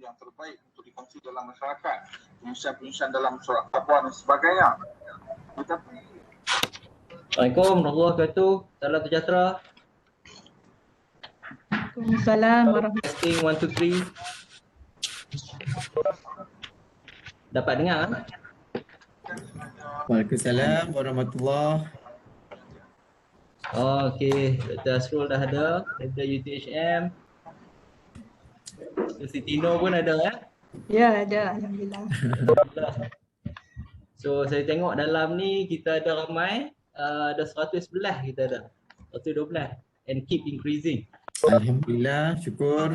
yang terbaik untuk dikongsi dalam masyarakat, penyiasan dalam surat khabar dan sebagainya. Tetapi Assalamualaikum warahmatullahi wabarakatuh. Salam sejahtera. Waalaikumsalam warahmatullahi Testing 1 2 3. Dapat dengar kan? Waalaikumsalam warahmatullahi. Okey, Dr. Asrul dah ada, ada UTHM. Siti Nur pun ada ya? Ya, ada. Alhamdulillah. Alhamdulillah. So saya tengok dalam ni kita ada ramai, ada 111 kita ada. 112 and keep increasing. Alhamdulillah, syukur.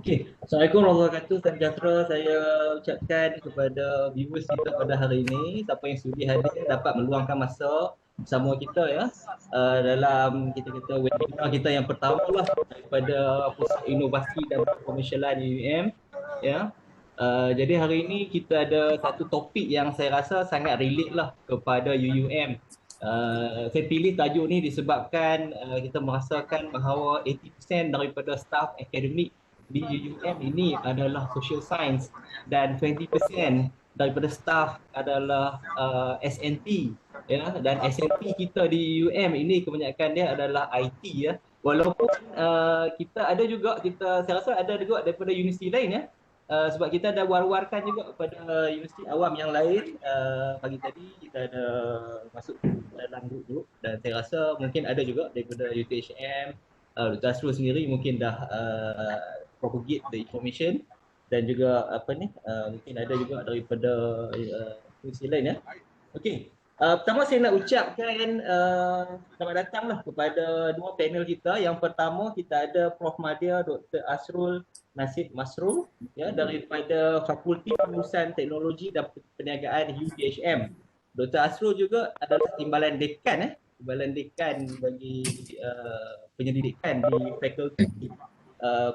Okey, Assalamualaikum warahmatullahi wabarakatuh. Salam sejahtera saya ucapkan kepada viewers kita pada hari ini. Siapa yang sudi hadir dapat meluangkan masa bersama kita ya, dalam kita kata webinar kita yang pertama lah daripada Pusat Inovasi dan Komersialan UUM ya. Jadi hari ini kita ada satu topik yang saya rasa sangat relate lah kepada UUM. Saya pilih tajuk ni disebabkan kita merasakan bahawa 80% daripada staff akademik di UUM ini adalah social science dan 20% daripada staff adalah SNP ya, dan SNP kita di UUM ini kebanyakan dia adalah IT ya. Walaupun kita ada juga, saya rasa ada juga daripada universiti lain ya. Sebab kita ada war-warkan juga kepada universiti awam yang lain. Pagi tadi kita ada masuk dalam grup dan saya rasa mungkin ada juga daripada UTHM. Dr. Asrul sendiri mungkin dah propagate the information dan juga mungkin ada juga daripada universiti lain ya. Okey. Pertama saya nak ucapkan selamat datanglah kepada dua panel kita. Yang pertama kita ada Prof Madya Dr. Asrul Nasib Masrur ya, daripada Fakulti Pengurusan Teknologi dan Perniagaan UTHM. Dr. Asrul juga adalah timbalan dekan timbalan dekan bagi penyelidikan di Fakulti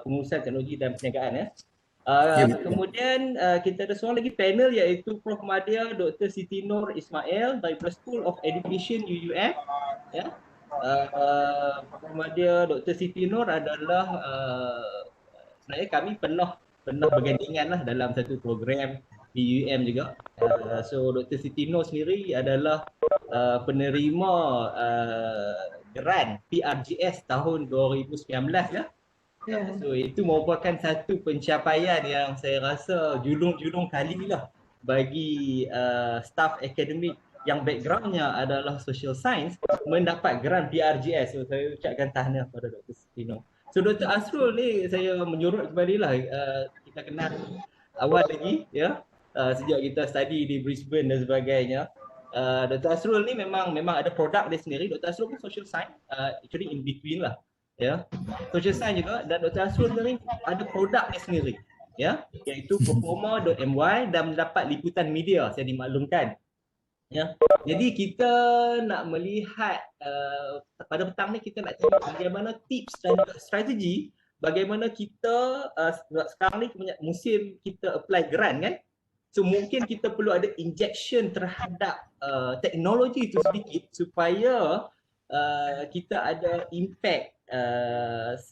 Pengurusan Teknologi dan Perniagaan ya. Kemudian kita ada seorang lagi panel iaitu Prof Madya Dr. Siti Nur Ismail daripada School of Education UUM ya. Prof Madya Dr. Siti Nur adalah sebenarnya kami pernah bergandingan lah dalam satu program di UUM juga. So Dr. Siti Nur sendiri adalah penerima grant PRGS tahun 2019 ya. So itu merupakan satu pencapaian yang saya rasa julung-julung kali lah bagi staff akademik yang backgroundnya adalah social science mendapat grant PRGS. So saya ucapkan tahniah kepada Dr. Sitino. So Dr. Asrul ni saya menyurut kembali lah, kita kenal awal lagi ya, sejak kita study di Brisbane dan sebagainya. Dr. Asrul ni memang ada produk dia sendiri. Dr. Asrul pun social science, actually in between lah. ya, social science juga, dan Dr. Asrul sendiri ada produknya sendiri, ya, iaitu performa.my dan mendapat liputan media, saya dimaklumkan. Ya, jadi kita nak melihat pada petang ni kita nak tengok bagaimana tips dan strategi bagaimana kita sekarang ni musim kita apply grant kan. So mungkin kita perlu ada injection terhadap teknologi itu sedikit supaya kita ada impact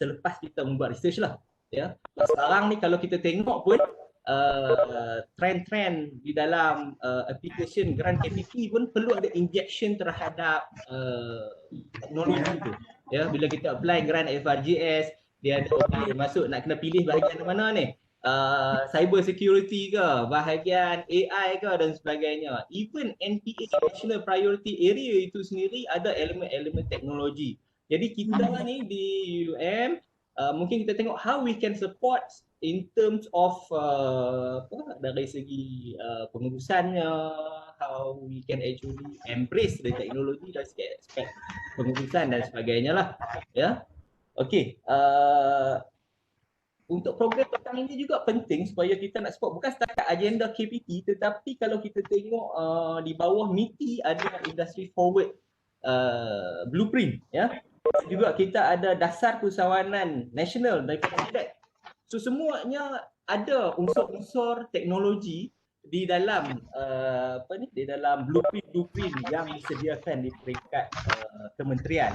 selepas kita membuat research lah. Ya. Sekarang ni kalau kita tengok pun trend-trend di dalam application grant KPP pun perlu ada injection terhadap teknologi itu. Ya, bila kita apply grant FRGS, dia ada masuk nak kena pilih bahagian mana ni? Cyber security ke, bahagian AI ke dan sebagainya. Even NPA National Priority Area itu sendiri ada elemen-elemen teknologi. Jadi kita ni di UM mungkin kita tengok how we can support in terms of dari segi pengurusannya, how we can actually embrace the teknologi dari segi aspek pengurusan dan sebagainya lah, ya. Okey, untuk program petang ini juga penting supaya kita nak support bukan setakat agenda KPP, tetapi kalau kita tengok di bawah MITI ada industry forward blueprint, ya. Juga kita ada dasar usahawanan nasional daripada NIDAC. So semuanya ada unsur-unsur teknologi di dalam di dalam blueprint yang disediakan di peringkat kementerian,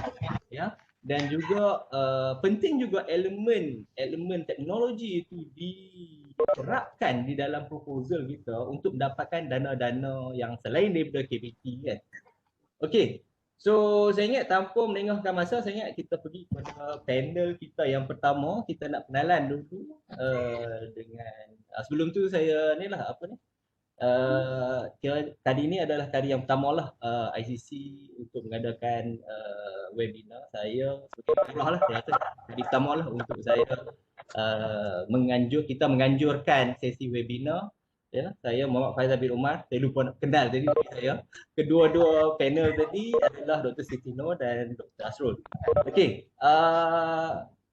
ya. Dan juga penting juga elemen teknologi itu diterapkan di dalam proposal kita untuk mendapatkan dana-dana yang selain daripada KPT kan. Okey. So saya ingat tanpa melengahkan masa, saya ingat kita pergi kepada panel kita yang pertama. Kita nak kenalan dulu dengan sebelum tu saya ni lah apa ni, kali ini adalah kali yang pertama lah ICC untuk mengadakan webinar. Saya sebagai pemurah lah, saya rasa kali pertama lah untuk saya kita menganjurkan sesi webinar. Ya, saya Muhammad Faizal bin Umar. Saya lupa nak kenal tadi saya. Kedua-dua panel tadi adalah Dr. Siti Noor dan Dr. Asrul. Okey,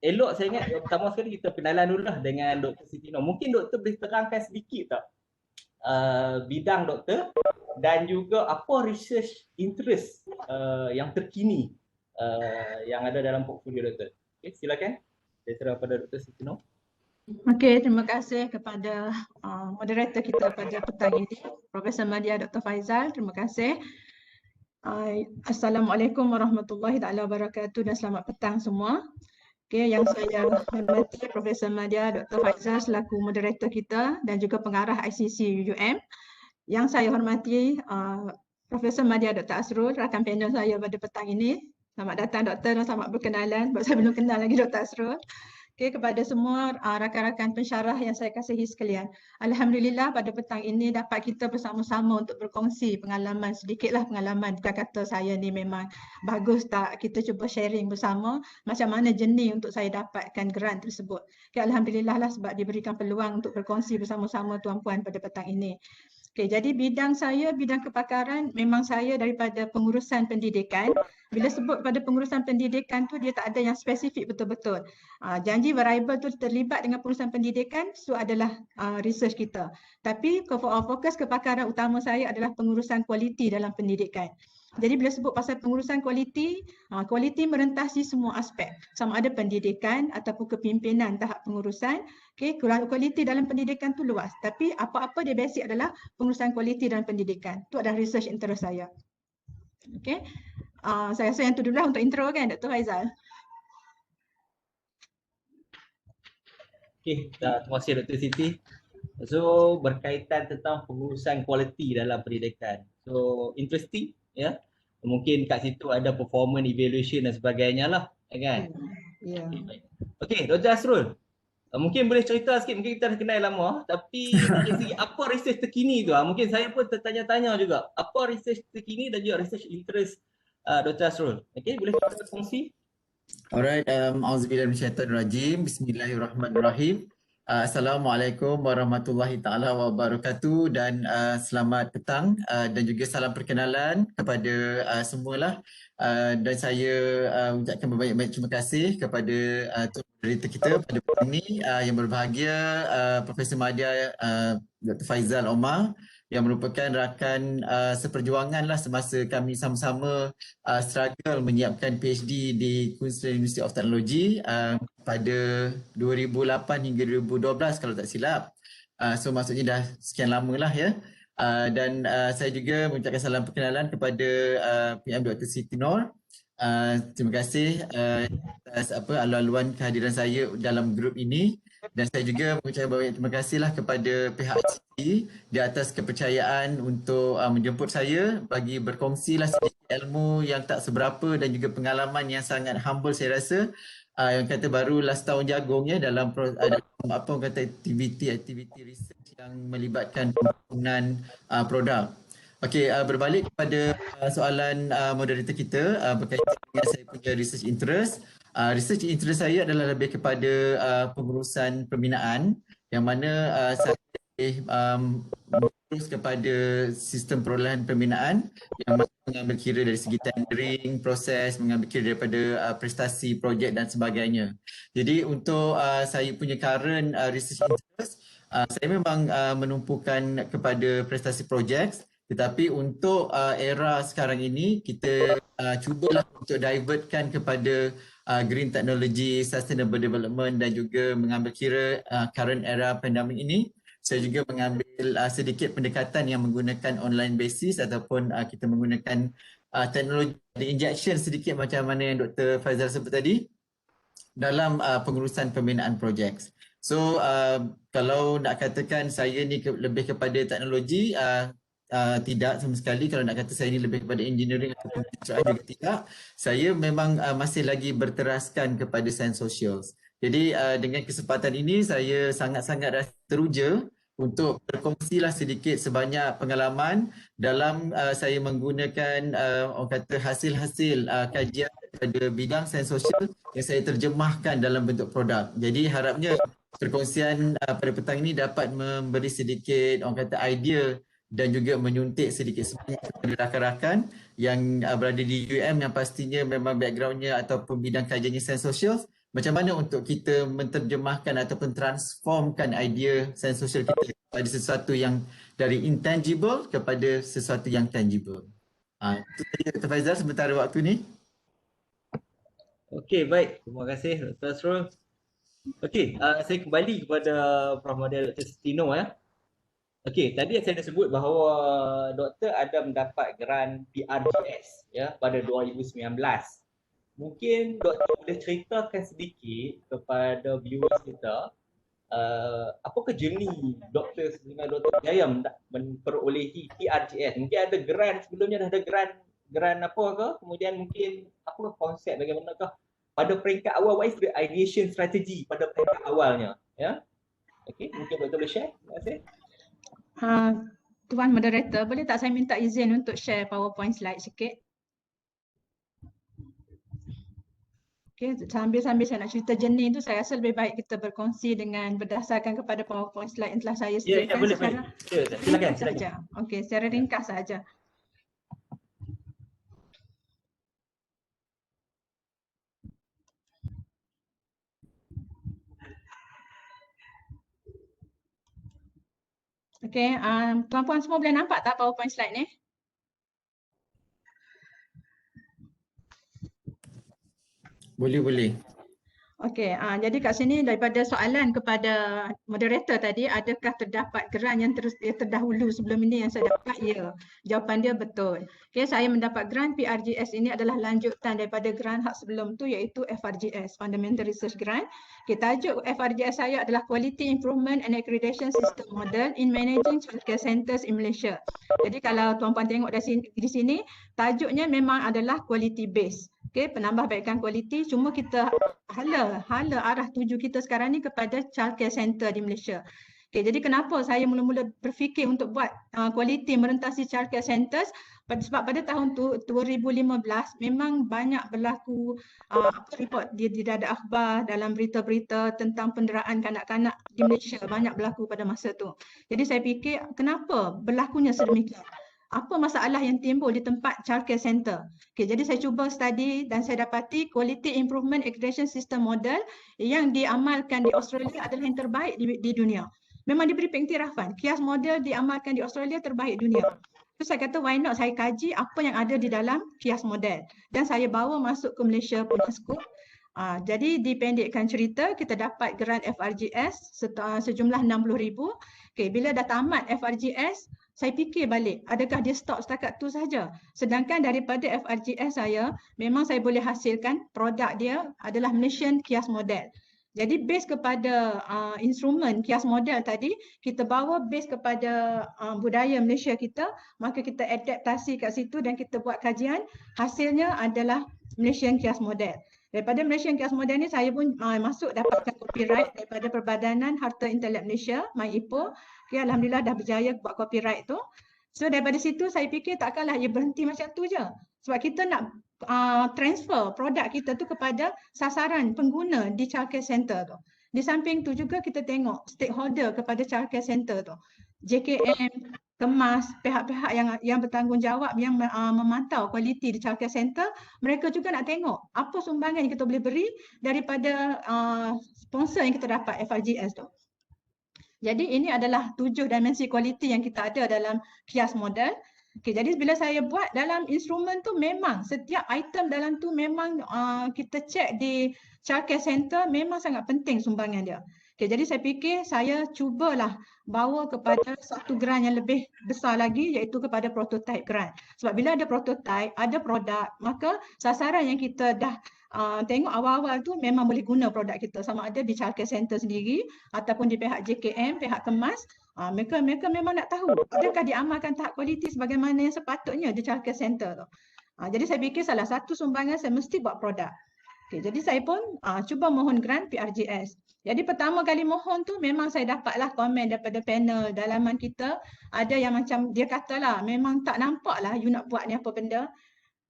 elok saya ingat pertama sekali kita kenalan dulu lah dengan Dr. Siti Noor. Mungkin doktor boleh terangkan sedikit tak bidang doktor dan juga apa research interest yang terkini yang ada dalam portfolio doktor. Okey, silakan. Saya serah pada Dr. Siti Noor. Okey, terima kasih kepada moderator kita pada petang ini, Profesor Madya Dr. Faizal. Terima kasih. Assalamualaikum warahmatullahi wabarakatuh dan selamat petang semua. Okey, yang saya hormati Profesor Madya Dr. Faizal selaku moderator kita dan juga pengarah ICC UUM. Yang saya hormati Profesor Madya Dr. Asrul, rakan panel saya pada petang ini. Selamat datang doktor dan selamat berkenalan. Sebab saya belum kenal lagi Dr. Asrul. Okay, kepada semua rakan-rakan pensyarah yang saya kasihi sekalian. Alhamdulillah pada petang ini dapat kita bersama-sama untuk berkongsi pengalaman, sedikitlah pengalaman. Bukan kata saya ni memang bagus tak, kita cuba sharing bersama macam mana jenis untuk saya dapatkan grant tersebut. Okay, Alhamdulillah lah sebab diberikan peluang untuk berkongsi bersama-sama tuan-puan pada petang ini. Okay, jadi bidang saya, bidang kepakaran memang saya daripada pengurusan pendidikan. Bila sebut pada pengurusan pendidikan tu dia tak ada yang spesifik betul-betul. Janji variable tu terlibat dengan pengurusan pendidikan, so adalah research kita. Tapi fokus kepakaran utama saya adalah pengurusan kualiti dalam pendidikan. Jadi bila sebut pasal pengurusan kualiti, kualiti merentasi semua aspek. Sama ada pendidikan ataupun kepimpinan tahap pengurusan. Okay, kualiti dalam pendidikan tu luas. Tapi apa-apa dia basic adalah pengurusan kualiti dalam pendidikan. Itu adalah research interest saya. Okay. Saya rasa yang tu dulu lah untuk intro kan Dr. Faizal. Okay, terima kasih Dr. Siti. So berkaitan tentang pengurusan kualiti dalam pendidikan. So interesting, ya. Mungkin kat situ ada performance evaluation dan sebagainya lah, kan? Ya. Okay, Dr. Asrul. Mungkin boleh cerita sikit, mungkin kita dah kenal lama, tapi dari segi apa research terkini tu, mungkin saya pun tertanya-tanya juga. Apa research terkini dan juga research interest Dr. Asrul. Okay, boleh kita kongsi? Alright, auzubillahi minasyaitonirrajim. Bismillahirrahmanirrahim. Assalamualaikum warahmatullahi taala wabarakatuh dan selamat petang dan juga salam perkenalan kepada semualah dan saya ucapkan berbanyak-banyak terima kasih kepada tuan moderator kita pada petang ini yang berbahagia Profesor Madya Dr. Faizal Omar yang merupakan rakan seperjuangan lah semasa kami sama-sama struggle menyiapkan PhD di Queensland University of Technology pada 2008 hingga 2012 kalau tak silap. So maksudnya dah sekian lama lah ya. Dan saya juga mengucapkan salam perkenalan kepada PM Dr. Siti Noor. Terima kasih atas alu-aluan kehadiran saya dalam grup ini. Dan saya juga mengucapkan banyak terima kasihlah kepada pihak ICT di atas kepercayaan untuk menjemput saya bagi berkongsilah sedikit ilmu yang tak seberapa dan juga pengalaman yang sangat humble saya rasa yang kata baru last tahun jagung ya dalam apa orang kata aktiviti research yang melibatkan pembangunan produk. Okey, berbalik kepada soalan moderator kita berkaitan dengan saya punya research interest. Research interest saya adalah lebih kepada pengurusan pembinaan yang mana saya fokus kepada sistem perolehan pembinaan yang mengambil kira dari segi tendering, proses, mengambil kira daripada prestasi projek dan sebagainya. Jadi untuk saya punya current research interest, saya memang menumpukan kepada prestasi projek. Tetapi untuk era sekarang ini, kita cubalah untuk divertkan kepada green technology, sustainable development dan juga mengambil kira current era pandemik ini. Saya juga mengambil sedikit pendekatan yang menggunakan online basis ataupun kita menggunakan teknologi injection sedikit macam mana yang Dr. Faizal sebut tadi dalam pengurusan pembinaan projek. So kalau nak katakan saya ni lebih kepada teknologi, tidak sama sekali. Kalau nak kata saya ini lebih kepada engineering ataupun pencerahan juga tidak. Saya memang masih lagi berteraskan kepada sains sosial. Jadi dengan kesempatan ini saya sangat-sangat rasa teruja untuk berkongsilah sedikit sebanyak pengalaman dalam saya menggunakan orang kata hasil-hasil kajian pada bidang sains sosial yang saya terjemahkan dalam bentuk produk. Jadi harapnya perkongsian pada petang ini dapat memberi sedikit orang kata idea dan juga menyuntik sedikit sebanyak kepada rakan-rakan yang berada di UM yang pastinya memang backgroundnya ataupun bidang kajiannya sains sosial, macam mana untuk kita menterjemahkan ataupun transformkan idea sains sosial kita kepada sesuatu yang dari intangible kepada sesuatu yang tangible. Itu saja Dr. Faizal sementara waktu ni. Okey, baik. Terima kasih Dr. Asrul. Okey, saya kembali kepada Prof. Madya Dr. Siti Noor ya. Okey, tadi saya dah sebut bahawa doktor ada mendapat grant PRGS ya pada 2019. Mungkin doktor boleh ceritakan sedikit kepada viewers kita apakah journey doktor dengan Dr. Jaya memperolehi PRGS. Mungkin ada grant sebelumnya, dah ada grant apa ke? Kemudian mungkin apa konsep bagaimanakah pada peringkat awal, what is the ideation strategy pada peringkat awalnya ya. Okey, mungkin doktor boleh share. Terima kasih. Tuan moderator, boleh tak saya minta izin untuk share PowerPoint slide sikit? Okay, sambil saya nak cerita jenis tu, saya rasa lebih baik kita berkongsi dengan berdasarkan kepada PowerPoint slide yang telah saya sediakan boleh, sekarang. Silakan. Okey, secara ringkas saja. Okey, tuan-puan semua boleh nampak tak PowerPoint slide ni? Boleh. Okey, jadi kat sini daripada soalan kepada moderator tadi, adakah terdapat grant yang terdahulu sebelum ini yang saya dapat? Ya, jawapan dia betul. Okey, saya mendapat grant PRGS ini adalah lanjutan daripada grant hak sebelum tu iaitu FRGS, Fundamental Research Grant. Okey, tajuk FRGS saya adalah Quality Improvement and Accreditation System Model in Managing Childcare Centres in Malaysia. Jadi kalau tuan-puan tengok di sini, tajuknya memang adalah quality base. Okey, penambahbaikan kualiti, cuma kita hala arah tuju kita sekarang ni kepada childcare center di Malaysia. Okay, jadi kenapa saya mula-mula berfikir untuk buat kualiti merentasi childcare centers? Sebab pada tahun 2015 memang banyak berlaku report di dada akhbar dalam berita-berita tentang penderaan kanak-kanak di Malaysia, banyak berlaku pada masa tu. Jadi saya fikir kenapa berlakunya sedemikian? Apa masalah yang timbul di tempat childcare center? Okay, jadi saya cuba study dan saya dapati Quality Improvement Accreditation System model yang diamalkan di Australia adalah yang terbaik di dunia. Memang diberi pengiktirafan. KIAS model diamalkan di Australia terbaik dunia. So saya kata why not saya kaji apa yang ada di dalam KIAS model dan saya bawa masuk ke Malaysia punya skop. Jadi dipendekkan cerita, kita dapat grant FRGS sejumlah 60,000. Okay, bila dah tamat FRGS, saya fikir balik, adakah dia stop setakat tu saja? Sedangkan daripada FRGS saya, memang saya boleh hasilkan produk dia adalah Malaysian KIAS model. Jadi base kepada instrumen KIAS model tadi, kita bawa base kepada budaya Malaysia kita, maka kita adaptasi kat situ dan kita buat kajian, hasilnya adalah Malaysian KIAS model. Daripada Malaysian KIAS model ni saya pun masuk dapatkan copyright daripada Perbadanan Harta Intelek Malaysia, MyIPO. Okay, alhamdulillah dah berjaya buat copyright tu. So daripada situ saya fikir takkanlah ia berhenti macam tu je. Sebab kita nak transfer produk kita tu kepada sasaran pengguna di childcare center tu. Di samping tu juga kita tengok stakeholder kepada childcare center tu. JKM, Kemas, pihak-pihak yang bertanggungjawab yang memantau kualiti di childcare center, mereka juga nak tengok apa sumbangan yang kita boleh beri daripada sponsor yang kita dapat FRGS tu. Jadi ini adalah 7 dimensi kualiti yang kita ada dalam KIAS model. Okay, jadi bila saya buat dalam instrumen tu memang setiap item dalam tu memang kita cek di childcare center memang sangat penting sumbangan dia. Okay, jadi saya fikir saya cubalah bawa kepada satu grant yang lebih besar lagi iaitu kepada prototype grant. Sebab bila ada prototype, ada produk, maka sasaran yang kita dah tengok awal-awal tu memang boleh guna produk kita sama ada di childcare center sendiri ataupun di pihak JKM, pihak Kemas. Mereka memang nak tahu adakah diamalkan tahap kualiti sebagaimana yang sepatutnya di childcare center tu. Jadi saya fikir salah satu sumbangan saya mesti buat produk. Okay, jadi saya pun cuba mohon grant PRGS. Jadi pertama kali mohon tu memang saya dapatlah komen daripada panel dalaman kita. Ada yang macam dia katalah memang tak nampak lah you nak buat ni apa benda.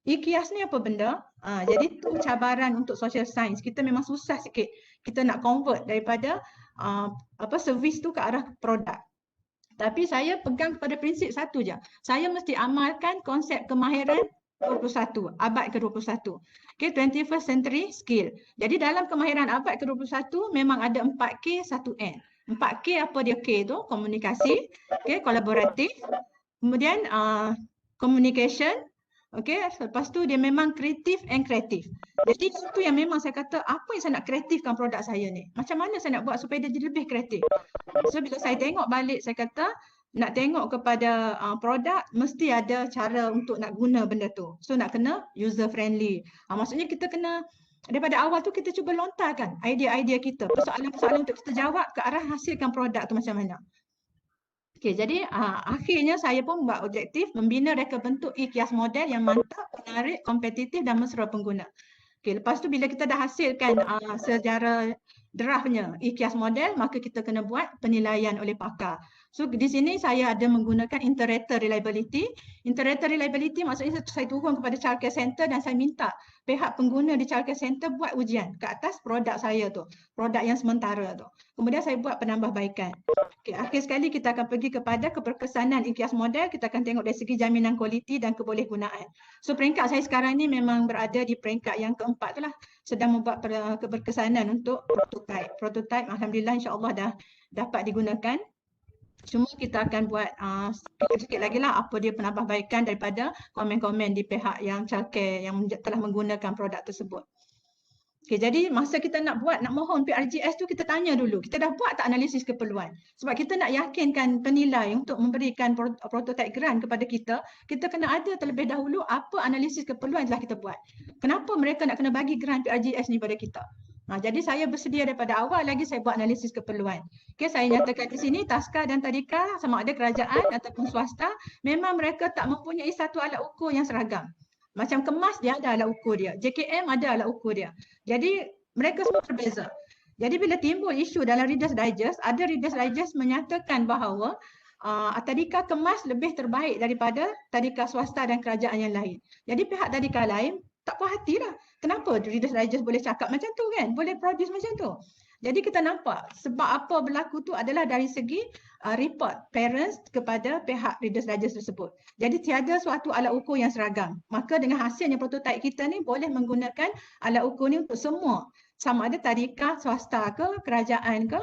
KIAS ni apa benda? Jadi tu cabaran untuk social science. Kita memang susah sikit. Kita nak convert daripada servis tu ke arah produk. Tapi saya pegang kepada prinsip satu je. Saya mesti amalkan konsep kemahiran 21, abad ke-21. Okay, 21st century skill. Jadi dalam kemahiran abad ke-21 memang ada 4K, 1N. 4K apa dia K tu? Komunikasi, okay, kolaboratif. Kemudian communication. Okay, lepas tu dia memang kreatif and kreatif. Jadi itu yang memang saya kata apa yang saya nak kreatifkan produk saya ni. Macam mana saya nak buat supaya dia jadi lebih kreatif. So bila saya tengok balik saya kata nak tengok kepada produk mesti ada cara untuk nak guna benda tu. So nak kena user friendly. Maksudnya kita kena daripada awal tu kita cuba lontarkan idea-idea kita. Persoalan-persoalan untuk kita jawab ke arah hasilkan produk tu macam mana. Okay, jadi akhirnya saya pun buat objektif membina reka bentuk KIAS model yang mantap, menarik, kompetitif dan mesra pengguna. Okay, lepas tu bila kita dah hasilkan secara draftnya KIAS model, maka kita kena buat penilaian oleh pakar. So di sini saya ada menggunakan inter-rater reliability. Inter-rater reliability maksudnya saya turun kepada childcare center dan saya minta pihak pengguna di childcare center buat ujian ke atas produk saya tu, produk yang sementara tu. Kemudian saya buat penambahbaikan. Okay, akhir sekali kita akan pergi kepada keberkesanan KIAS model, kita akan tengok dari segi jaminan kualiti dan kebolehgunaan. So peringkat saya sekarang ni memang berada di peringkat yang keempat tu lah, sedang membuat keberkesanan untuk prototype. Prototype alhamdulillah insya-Allah dah dapat digunakan. Cuma kita akan buat sikit lagi lah apa dia penambahbaikan daripada komen-komen di pihak yang childcare yang telah menggunakan produk tersebut. Okay, jadi masa kita nak mohon PRGS tu kita tanya dulu, kita dah buat tak analisis keperluan? Sebab kita nak yakinkan penilai untuk memberikan prototype grant kepada kita, kita kena ada terlebih dahulu apa analisis keperluan yang telah kita buat. Kenapa mereka nak kena bagi grant PRGS ni pada kita? Jadi saya bersedia daripada awal lagi saya buat analisis keperluan. Okay, saya nyatakan di sini Taska dan Tadika sama ada kerajaan ataupun swasta, memang mereka tak mempunyai satu alat ukur yang seragam. Macam Kemas dia ada alat ukur dia, JKM ada alat ukur dia. Jadi mereka semua berbeza. Jadi bila timbul isu dalam Reader's Digest, ada Reader's Digest menyatakan bahawa tadika kemas lebih terbaik daripada tadika swasta dan kerajaan yang lain. Jadi pihak tadika lain tak puas hati lah. Kenapa Reader's Digest boleh cakap macam tu kan? Boleh produce macam tu. Jadi kita nampak sebab apa berlaku tu adalah dari segi report parents kepada pihak Reader's Digest tersebut. Jadi tiada suatu alat ukur yang seragam. Maka dengan hasilnya prototipe kita ni boleh menggunakan alat ukur ni untuk semua. Sama ada tadika swasta ke, kerajaan ke.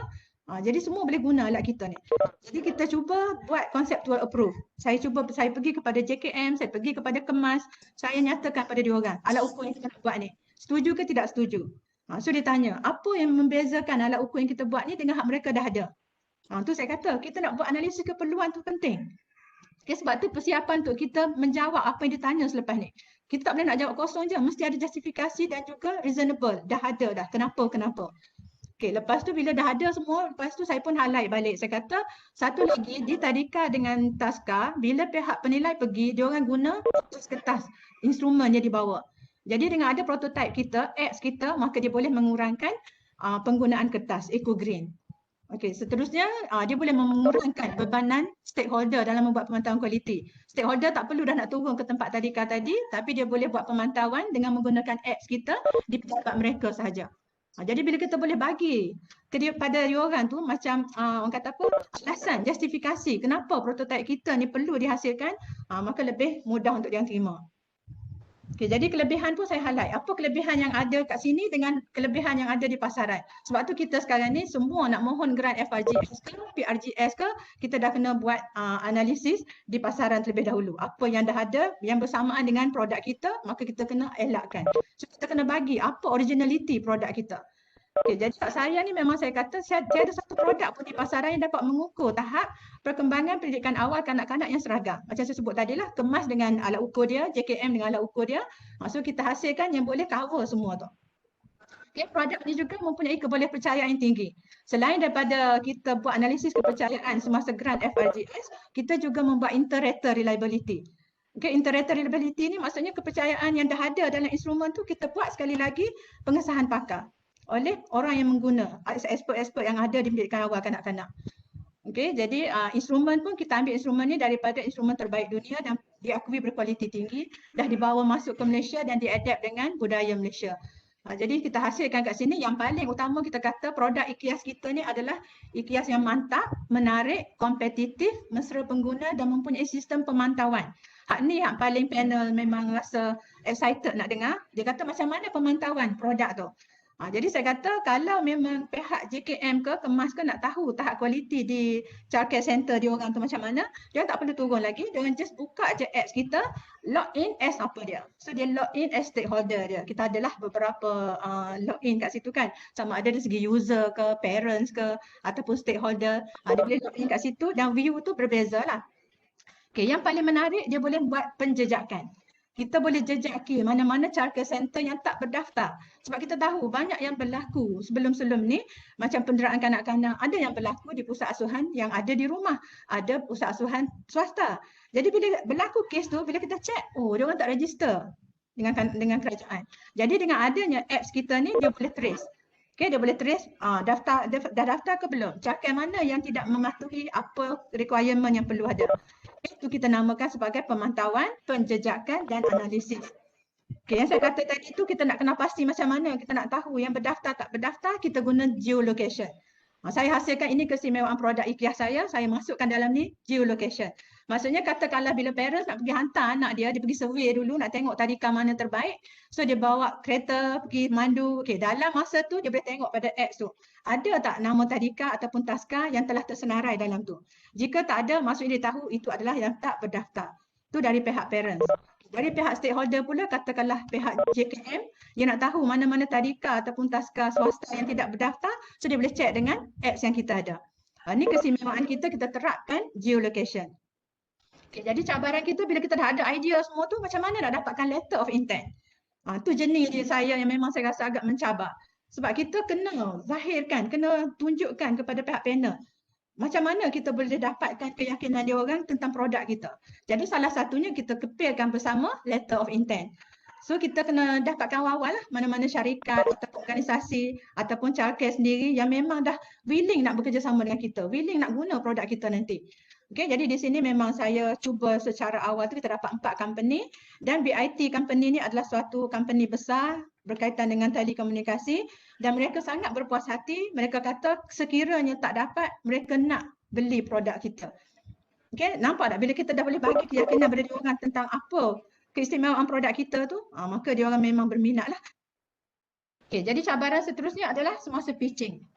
Jadi semua boleh guna alat kita ni. Jadi kita cuba buat conceptual approve. Saya pergi kepada JKM, saya pergi kepada Kemas, saya nyatakan pada diorang alat ukur yang kita nak buat ni. Setuju ke tidak setuju? So dia tanya, apa yang membezakan alat ukur yang kita buat ni dengan hak mereka dah ada? Tu saya kata, kita nak buat analisis keperluan tu penting. Okay, sebab tu persiapan untuk kita menjawab apa yang ditanya selepas ni. Kita tak boleh nak jawab kosong je, mesti ada justifikasi dan juga reasonable. Dah ada dah, kenapa. Okay, lepas tu bila dah ada semua, lepas tu saya pun highlight balik. Saya kata, satu lagi di tadika dengan taska, bila pihak penilai pergi, dia orang guna kertas, instrumen yang dibawa. Jadi dengan ada prototipe kita, apps kita, maka dia boleh mengurangkan penggunaan kertas, eco green. Okey, seterusnya dia boleh mengurangkan bebanan stakeholder dalam membuat pemantauan kualiti. Stakeholder tak perlu dah nak turun ke tempat tadika tadi, tapi dia boleh buat pemantauan dengan menggunakan apps kita di pejabat mereka sahaja. Jadi bila kita boleh bagi kepada diorang tu macam orang kata apa, alasan, justifikasi kenapa prototipe kita ni perlu dihasilkan, maka lebih mudah untuk dia terima. Okay, jadi kelebihan pun saya highlight. Apa kelebihan yang ada kat sini dengan kelebihan yang ada di pasaran. Sebab tu kita sekarang ni semua nak mohon grant FRGS ke, PRGS ke, kita dah kena buat analisis di pasaran terlebih dahulu. Apa yang dah ada, yang bersamaan dengan produk kita, maka kita kena elakkan. So kita kena bagi apa originality produk kita. Okay, jadi saya ni memang saya kata tiada satu produk pun di pasaran yang dapat mengukur tahap perkembangan pendidikan awal kanak-kanak yang seragam. Macam saya sebut tadi lah, Kemas dengan alat ukur dia, JKM dengan alat ukur dia. So kita hasilkan yang boleh cover semua tu. Okay, produk ni juga mempunyai kebolehpercayaan yang tinggi. Selain daripada kita buat analisis kepercayaan semasa grant FRGS, kita juga membuat inter-rater reliability. Okay, inter-rater reliability ni maksudnya kepercayaan yang dah ada dalam instrumen tu kita buat sekali lagi pengesahan pakar oleh orang yang mengguna, expert-expert yang ada di pendidikan awal kanak-kanak. Okey, jadi instrumen pun kita ambil instrumen ni daripada instrumen terbaik dunia dan diakui berkualiti tinggi, dah dibawa masuk ke Malaysia dan diadapt dengan budaya Malaysia. Jadi kita hasilkan kat sini yang paling utama kita kata produk IKIAS kita ni adalah IKIAS yang mantap, menarik, kompetitif, mesra pengguna dan mempunyai sistem pemantauan. Hak ni yang paling panel memang rasa excited nak dengar. Dia kata macam mana pemantauan produk tu. Jadi saya kata kalau memang pihak JKM ke Kemas ke nak tahu tahap kualiti di childcare center dia orang tu macam mana, dia tak perlu turun lagi, dia orang just buka je apps kita, log in as apa dia. So dia log in as stakeholder dia. Kita adalah beberapa log in kat situ kan. Sama ada dari segi user ke, parents ke ataupun stakeholder. Dia boleh log in kat situ dan view tu berbeza lah. Okay, yang paling menarik dia boleh buat penjejakan. Kita boleh jejaki mana-mana childcare center yang tak berdaftar. Sebab kita tahu banyak yang berlaku sebelum-sebelum ni macam penderaan kanak-kanak. Ada yang berlaku di pusat asuhan yang ada di rumah. Ada pusat asuhan swasta. Jadi bila berlaku kes tu, bila kita check, oh dia orang tak register dengan kerajaan. Jadi dengan adanya apps kita ni dia boleh trace. Okay, dia boleh trace dah daftar ke belum. Childcare mana yang tidak mematuhi apa requirement yang perlu ada. Itu kita namakan sebagai pemantauan, penjejakan dan analisis. Okay, yang saya kata tadi tu kita nak kena pasti macam mana kita nak tahu yang berdaftar tak berdaftar, kita guna geolocation. Saya hasilkan ini keistimewaan produk IKIAS saya masukkan dalam ni geolocation. Maksudnya katakanlah bila parents nak pergi hantar anak dia pergi survey dulu nak tengok tadika mana terbaik. So dia bawa kereta pergi mandu. Okay, dalam masa tu dia boleh tengok pada apps tu. Ada tak nama tadika ataupun taska yang telah tersenarai dalam tu. Jika tak ada, maksudnya dia tahu itu adalah yang tak berdaftar. Itu dari pihak parents. Dari pihak stakeholder pula, katakanlah pihak JKM, dia nak tahu mana-mana tadika ataupun taska swasta yang tidak berdaftar, so dia boleh check dengan apps yang kita ada. Ini keistimewaan kita terapkan geolocation. Okay, jadi cabaran kita bila kita dah ada idea semua tu, macam mana nak dapatkan letter of intent. Tu jenis dia saya yang memang saya rasa agak mencabar. Sebab kita kena zahirkan, kena tunjukkan kepada pihak panel. Macam mana kita boleh dapatkan keyakinan dia orang tentang produk kita. Jadi salah satunya kita kepilkan bersama letter of intent. So kita kena dapatkan awal lah mana-mana syarikat atau organisasi ataupun childcare sendiri yang memang dah willing nak bekerjasama dengan kita, willing nak guna produk kita nanti. Okay, jadi di sini memang saya cuba secara awal tu kita dapat 4 company dan BIT company ni adalah suatu company besar berkaitan dengan telekomunikasi dan mereka sangat berpuas hati. Mereka kata sekiranya tak dapat, mereka nak beli produk kita. Okay, nampak tak bila kita dah boleh bagi keyakinan pada diorang tentang apa keistimewaan produk kita tu, maka dia orang memang berminat lah. Okay, jadi cabaran seterusnya adalah semasa pitching.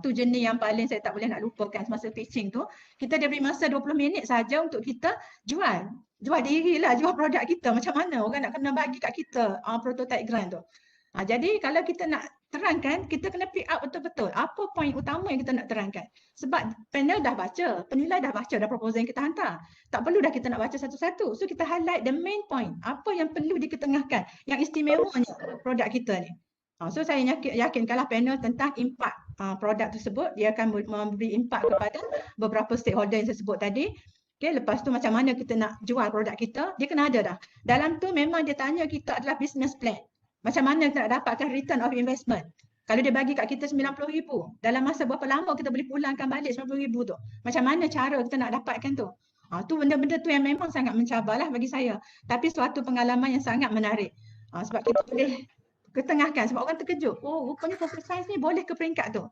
Tu jenis yang paling saya tak boleh nak lupakan semasa pitching tu. Kita dia beri masa 20 minit saja untuk kita jual. Jual diri lah, jual produk kita. Macam mana orang nak kena bagi kat kita prototype grant tu. Jadi kalau kita nak terangkan, kita kena pick up betul-betul. Apa poin utama yang kita nak terangkan? Sebab panel dah baca, penilai dah baca dah proposal yang kita hantar. Tak perlu dah kita nak baca satu-satu. So kita highlight the main point. Apa yang perlu diketengahkan, yang istimewanya produk kita ni. So saya yakinkanlah panel tentang impak produk tersebut. Dia akan memberi impak kepada beberapa stakeholder yang saya sebut tadi. Okay, lepas tu macam mana kita nak jual produk kita, dia kena ada dah. Dalam tu memang dia tanya kita adalah business plan. Macam mana kita nak dapatkan return of investment. Kalau dia bagi kat kita 90,000, dalam masa berapa lama kita boleh pulangkan balik 90,000 tu. Macam mana cara kita nak dapatkan tu. Tu benda-benda tu yang memang sangat mencabarlah bagi saya. Tapi suatu pengalaman yang sangat menarik. Sebab kita boleh ketengahkan. Sebab orang terkejut. Oh, rupanya social science ni boleh ke peringkat tu.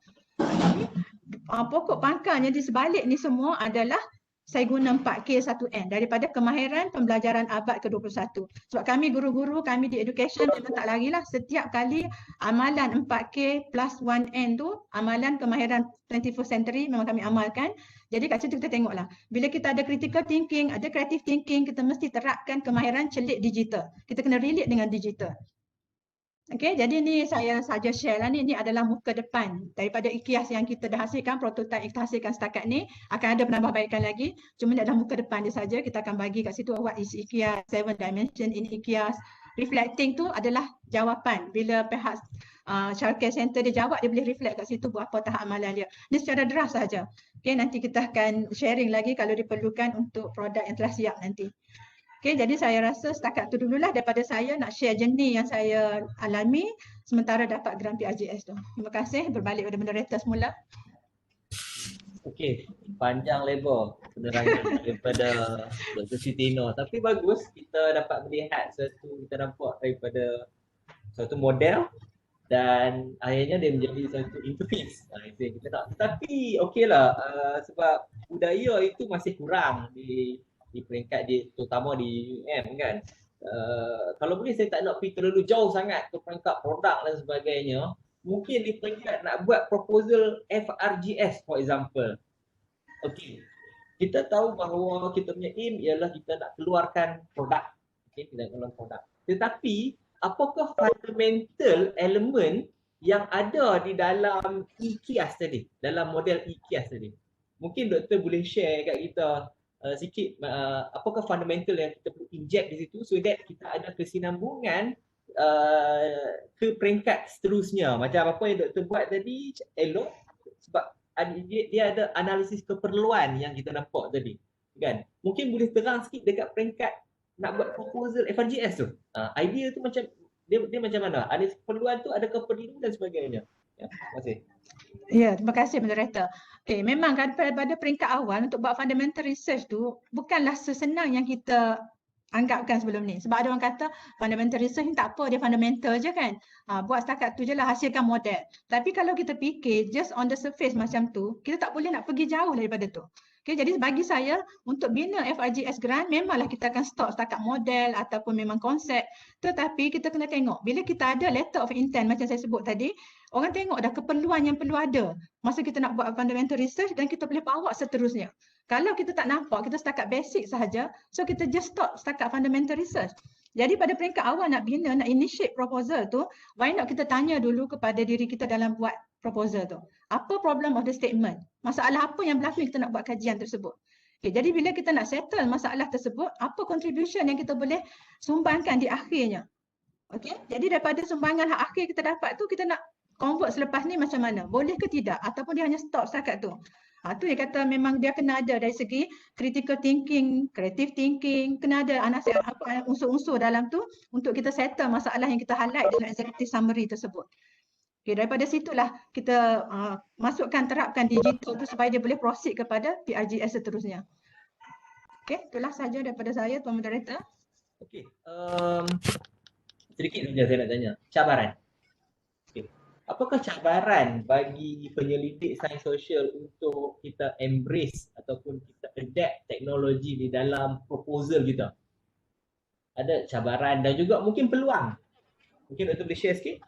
Pokok pangkalnya di sebalik ni semua adalah saya guna 4K1N daripada kemahiran pembelajaran abad ke-21. Sebab kami guru-guru, kami di education memang tak larilah. Setiap kali amalan 4K plus 1N tu, amalan kemahiran 21st century memang kami amalkan. Jadi kat situ kita tengoklah. Bila kita ada critical thinking, ada creative thinking, kita mesti terapkan kemahiran celik digital. Kita kena relate dengan digital. Okay, jadi ni saya saja share lah ni. Ini adalah muka depan daripada IKIAS yang kita dah hasilkan, prototype yang kita hasilkan setakat ni. Akan ada penambahbaikan lagi. Cuma ni adalah muka depan dia saja. Kita akan bagi kat situ what is IKIAS, 7 dimension in IKIAS. Reflecting tu adalah jawapan. Bila pihak childcare center dia jawab, dia boleh reflect kat situ buat apa tahap amalan dia. Ni secara draft saja. Okay, nanti kita akan sharing lagi kalau diperlukan untuk produk yang telah siap nanti. Okay, jadi saya rasa setakat tu dululah daripada saya nak share jenis yang saya alami sementara dapat grant PRJS tu. Terima kasih, berbalik pada moderator semula. Okey, panjang lebar penerangan daripada Dr. Sitino. Tapi bagus kita dapat melihat kita nampak daripada satu model dan akhirnya dia menjadi satu interface. Itu yang kita nak. Tetapi okeylah sebab budaya itu masih kurang di peringkat terutama di UM kan. Kalau boleh saya tak nak pergi terlalu jauh sangat ke peringkat produk dan sebagainya. Mungkin di peringkat nak buat proposal FRGS for example. Okey. Kita tahu bahawa kita punya aim ialah kita nak keluarkan produk. Okey, kita nak keluarkan produk. Tetapi apakah fundamental elemen yang ada di dalam IKIAS tadi, dalam model IKIAS tadi? Mungkin doktor boleh share kat kita sikit apakah fundamental yang kita perlu inject di situ so that kita ada kesinambungan ke peringkat seterusnya. Macam apa yang doktor buat tadi elok sebab dia ada analisis keperluan yang kita nampak tadi kan. Mungkin boleh terang sikit dekat peringkat nak buat proposal FRGS tu. Idea tu macam dia macam mana? Ada keperluan tu, ada keperluan dan sebagainya. Ya, terima kasih. Ya, terima kasih moderator. Memang kan pada peringkat awal untuk buat fundamental research tu bukanlah sesenang yang kita anggapkan sebelum ni. Sebab ada orang kata fundamental research ni tak apa, dia fundamental je kan. Buat setakat tu je lah, hasilkan model. Tapi kalau kita fikir just on the surface macam tu, kita tak boleh nak pergi jauh daripada tu. Okay, jadi bagi saya untuk bina FRGS grant memanglah kita akan stop setakat model ataupun memang konsep. Tetapi kita kena tengok bila kita ada letter of intent macam saya sebut tadi, orang tengok dah keperluan yang perlu ada masa kita nak buat fundamental research dan kita boleh bawa seterusnya. Kalau kita tak nampak, kita setakat basic sahaja, so kita just stop setakat fundamental research. Jadi pada peringkat awal nak bina, nak initiate proposal tu, why not kita tanya dulu kepada diri kita dalam buat proposal tu. Apa problem of the statement? Masalah apa yang berlaku kita nak buat kajian tersebut? Okay, jadi bila kita nak settle masalah tersebut, apa contribution yang kita boleh sumbangkan di akhirnya? Okay, jadi daripada sumbangan hak akhir kita dapat tu, kita nak convert selepas ni macam mana? Boleh ke tidak? Ataupun dia hanya stop setakat tu? Tu dia kata memang dia kena ada dari segi critical thinking, creative thinking, kena ada unsur-unsur dalam tu untuk kita settle masalah yang kita highlight dalam executive summary tersebut. Okay, daripada situlah kita terapkan digital tu supaya dia boleh proceed kepada PRGS seterusnya. Okay, itulah saja daripada saya, Tuan Moderator. Okey, sedikit saja saya nak tanya. Cabaran. Okay. Apakah cabaran bagi penyelidik sains sosial untuk kita embrace ataupun kita adapt teknologi di dalam proposal kita? Ada cabaran dan juga mungkin peluang. Mungkin Dr. boleh share sikit?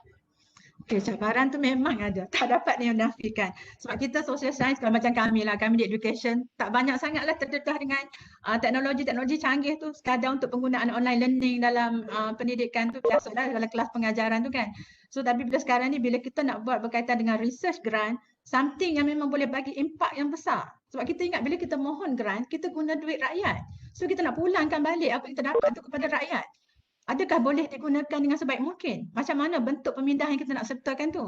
Okay, cabaran tu memang ada. Tak dapat dinafikan. Sebab kita social science, kalau macam kami lah, kami di education, tak banyak sangatlah terdedah dengan teknologi-teknologi canggih tu. Sekadar untuk penggunaan online learning dalam pendidikan tu biasalah dalam kelas pengajaran tu kan. So tapi bila sekarang ni, bila kita nak buat berkaitan dengan research grant, something yang memang boleh bagi impak yang besar. Sebab kita ingat bila kita mohon grant, kita guna duit rakyat. So kita nak pulangkan balik apa yang kita dapat tu kepada rakyat. Adakah boleh digunakan dengan sebaik mungkin? Macam mana bentuk pemindahan yang kita nak sertakan tu?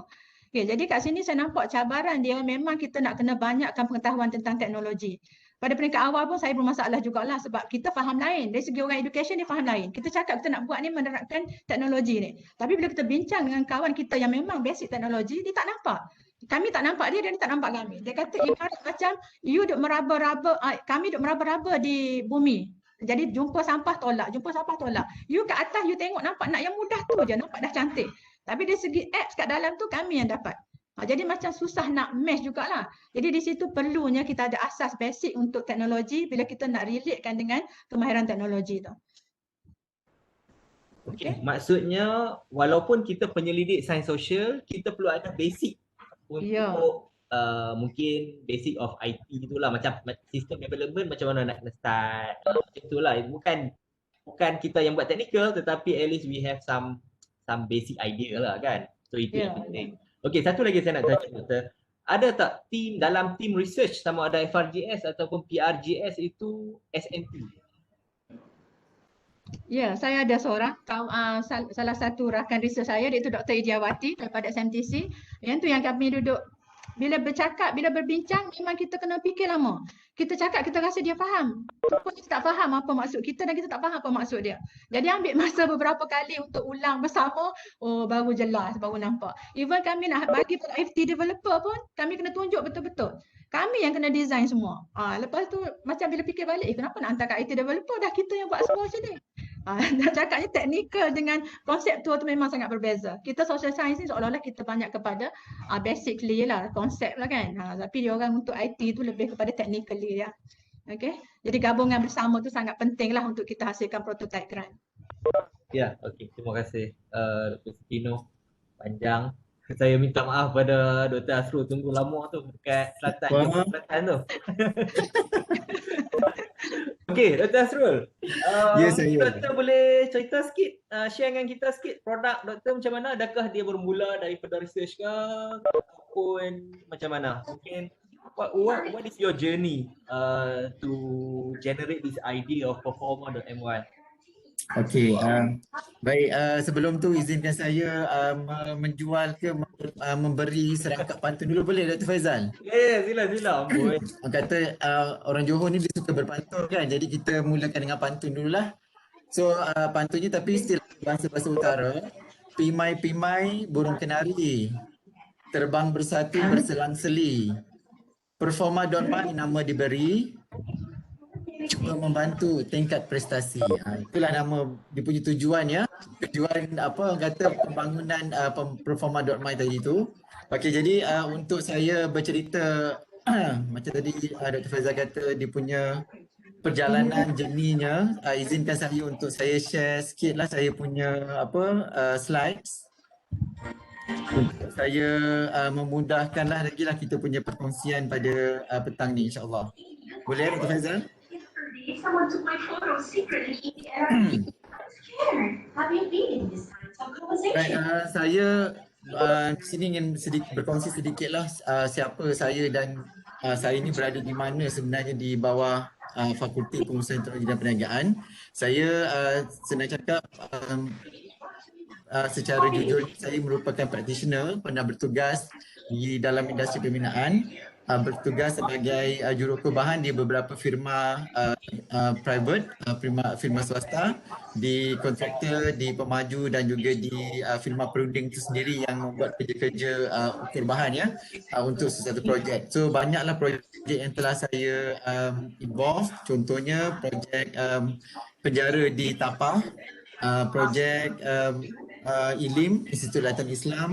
Okay, jadi kat sini saya nampak cabaran dia memang kita nak kena banyakkan pengetahuan tentang teknologi. Pada peringkat awal pun saya bermasalah jugalah sebab kita faham lain. Dari segi orang education dia faham lain. Kita cakap kita nak buat ni menerapkan teknologi ni. Tapi bila kita bincang dengan kawan kita yang memang basic teknologi, dia tak nampak. Kami tak nampak dia, dia tak nampak kami. Dia kata ibarat macam you duk meraba-raba, kami duk meraba-raba di bumi. Jadi jumpa sampah tolak, jumpa sampah tolak. You kat atas you tengok nampak nak yang mudah tu je, nampak dah cantik. Tapi dari segi apps kat dalam tu kami yang dapat. Jadi macam susah nak mesh jugalah. Jadi di situ perlunya kita ada asas basic untuk teknologi bila kita nak relatekan dengan kemahiran teknologi tu. Okay. Maksudnya walaupun kita penyelidik sains sosial, kita perlu ada basic untuk mungkin basic of IT itulah, macam sistem development macam mana nak start, macam itulah. Bukan kita yang buat technical, tetapi at least we have some basic idea lah kan. So itu yang penting. Okey, satu lagi saya nak tanya Doktor. Ada tak dalam team research sama ada FRGS ataupun PRGS itu SNT? Ya, saya ada seorang salah satu rakan research saya, iaitu Dr. Idiawati daripada SMTC. Yang tu yang kami duduk bila bercakap, bila berbincang, memang kita kena fikir lama. Kita cakap, kita rasa dia faham. Tapi kita tak faham apa maksud kita dan kita tak faham apa maksud dia. Jadi ambil masa beberapa kali untuk ulang bersama, baru jelas, baru nampak. Even kami nak bagi pada IT developer pun, kami kena tunjuk betul-betul. Kami yang kena design semua. Lepas tu macam bila fikir balik, kenapa nak hantar kat IT developer, dah kita yang buat semua macam ni. Dah cakapnya teknikal dengan konseptual tu memang sangat berbeza. Kita social science ni seolah-olah kita banyak kepada basically lah, konsep lah kan. Tapi dia orang untuk IT tu lebih kepada technically ya. Okay. Jadi gabungan bersama tu sangat penting lah untuk kita hasilkan prototype grant. Ya, okey. Terima kasih Dr. Sutino. Panjang. Saya minta maaf pada Dr. Asrul tunggu lama tu dekat Selatan tu. Okey, Dr. Asrul. Doktor boleh cerita sikit, share dengan kita sikit produk doktor macam mana? Adakah dia bermula daripada research ke ataupun macam mana? Mungkin what is your journey to generate this idea of performa.my? Okey, baik, sebelum tu izinkan saya menjual ke memberi serangkap pantun dulu, boleh Dr. Faizal? Ya, sila amboi. Orang kata orang Johor ni dia suka berpantun kan, jadi kita mulakan dengan pantun dululah. So pantunnya tapi still bahasa utara. Pimai-pimai burung kenari, terbang bersatu berselang-seli, performa.my nama diberi, cuba membantu tingkat prestasi. Itulah nama dia punya tujuan ya. Tujuan apa orang kata pembangunan performa.my tadi tu. Okey, jadi untuk saya bercerita macam tadi Dr. Faizal kata dia punya perjalanan journey-nya, izinkan saya untuk saya share sikitlah saya punya slides. Untuk saya memudahkanlah lagi lah kita punya perkongsian pada petang ni insya-Allah. Boleh Dr. Faizal? Someone took my photo secretly and I was scared. Have you been in this kind of conversation? Saya di sini ingin berkongsi sedikitlah siapa saya dan saya ini berada di mana sebenarnya di bawah Fakulti Pengurusan Teknologi dan Perniagaan. Saya senang cakap secara jujur saya merupakan practitioner, pernah bertugas di dalam industri pembinaan. bertugas sebagai jurukuh bahan di beberapa firma private, firma swasta, di kontraktor, di pemaju dan juga di firma perunding itu sendiri yang membuat kerja-kerja ukur bahan ya untuk sesuatu projek. So banyaklah projek yang telah saya involve, contohnya projek penjara di Tapah, projek ILIM, Institut Latihan Islam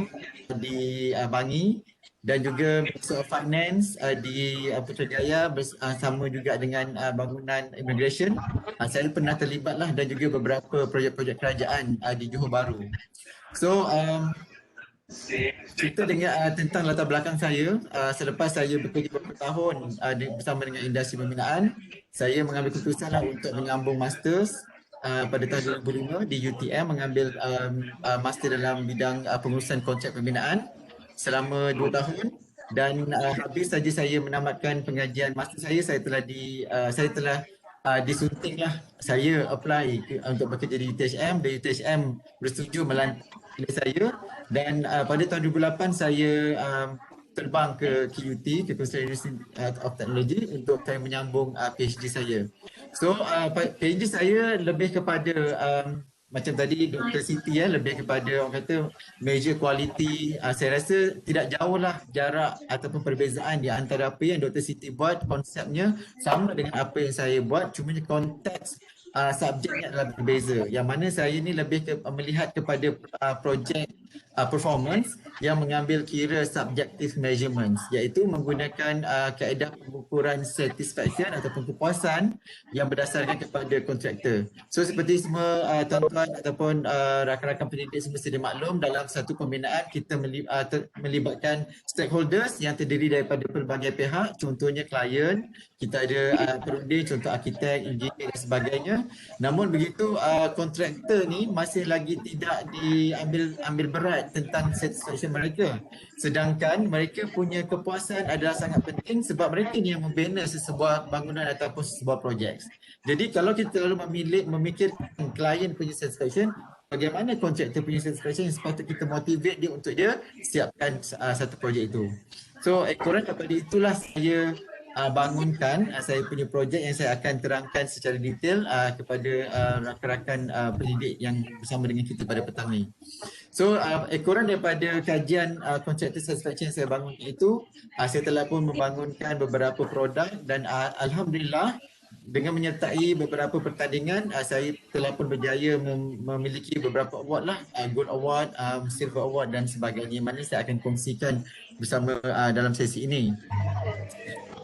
di Bangi, dan juga Ministry of Finance di Putrajaya bersama juga dengan bangunan immigration. Saya pernah terlibatlah dan juga beberapa projek-projek kerajaan di Johor Bahru. So cerita dengan tentang latar belakang saya, selepas saya bekerja beberapa tahun bersama dengan industri pembinaan, saya mengambil keputusan untuk menyambung masters pada tahun 2005 di UTM, mengambil master dalam bidang pengurusan kontrak pembinaan selama 2 tahun, dan habis saja saya menamatkan pengajian master saya telah disuntinglah, saya apply untuk bekerja di UTHM, dan UTHM bersetuju melantik saya, dan pada tahun 2008 saya terbang ke KUT, ke Kuala University of Technology, untuk saya menyambung PhD saya. So PhD saya lebih kepada macam tadi Dr. Siti lebih kepada orang kata measure quality. Saya rasa tidak jauhlah jarak ataupun perbezaan di antara apa yang Dr. Siti buat, konsepnya sama dengan apa yang saya buat, cuma konteks subjeknya adalah berbeza. Yang mana saya ni lebih melihat kepada projek performance yang mengambil kira subjective measurements, iaitu menggunakan kaedah pengukuran satisfaction ataupun kepuasan yang berdasarkan kepada kontraktor. So seperti semua tuan-tuan ataupun rakan-rakan pendidik semua sedia maklum, dalam satu pembinaan kita melibatkan stakeholders yang terdiri daripada pelbagai pihak, contohnya klien, kita ada perunding, contoh arkitek, engineer dan sebagainya. Namun begitu kontraktor ni masih lagi tidak diambil berat tentang satisfaction mereka, sedangkan mereka punya kepuasan adalah sangat penting sebab mereka ni yang membina sesebuah bangunan ataupun sesebuah projek. Jadi kalau kita lalu memikirkan klien punya satisfaction, bagaimana kontraktor punya satisfaction, sepatutnya kita motivate dia untuk dia siapkan satu projek itu. So ekoran daripada itulah saya bangunkan saya punya projek yang saya akan terangkan secara detail kepada rakan-rakan pendidik yang bersama dengan kita pada petang ni. So ekoran daripada kajian contractor satisfaction yang saya bangun itu, saya telah pun membangunkan beberapa produk, dan alhamdulillah dengan menyertai beberapa pertandingan, saya telah pun berjaya memiliki beberapa award lah, Gold Award, Silver Award dan sebagainya, mana saya akan kongsikan bersama dalam sesi ini.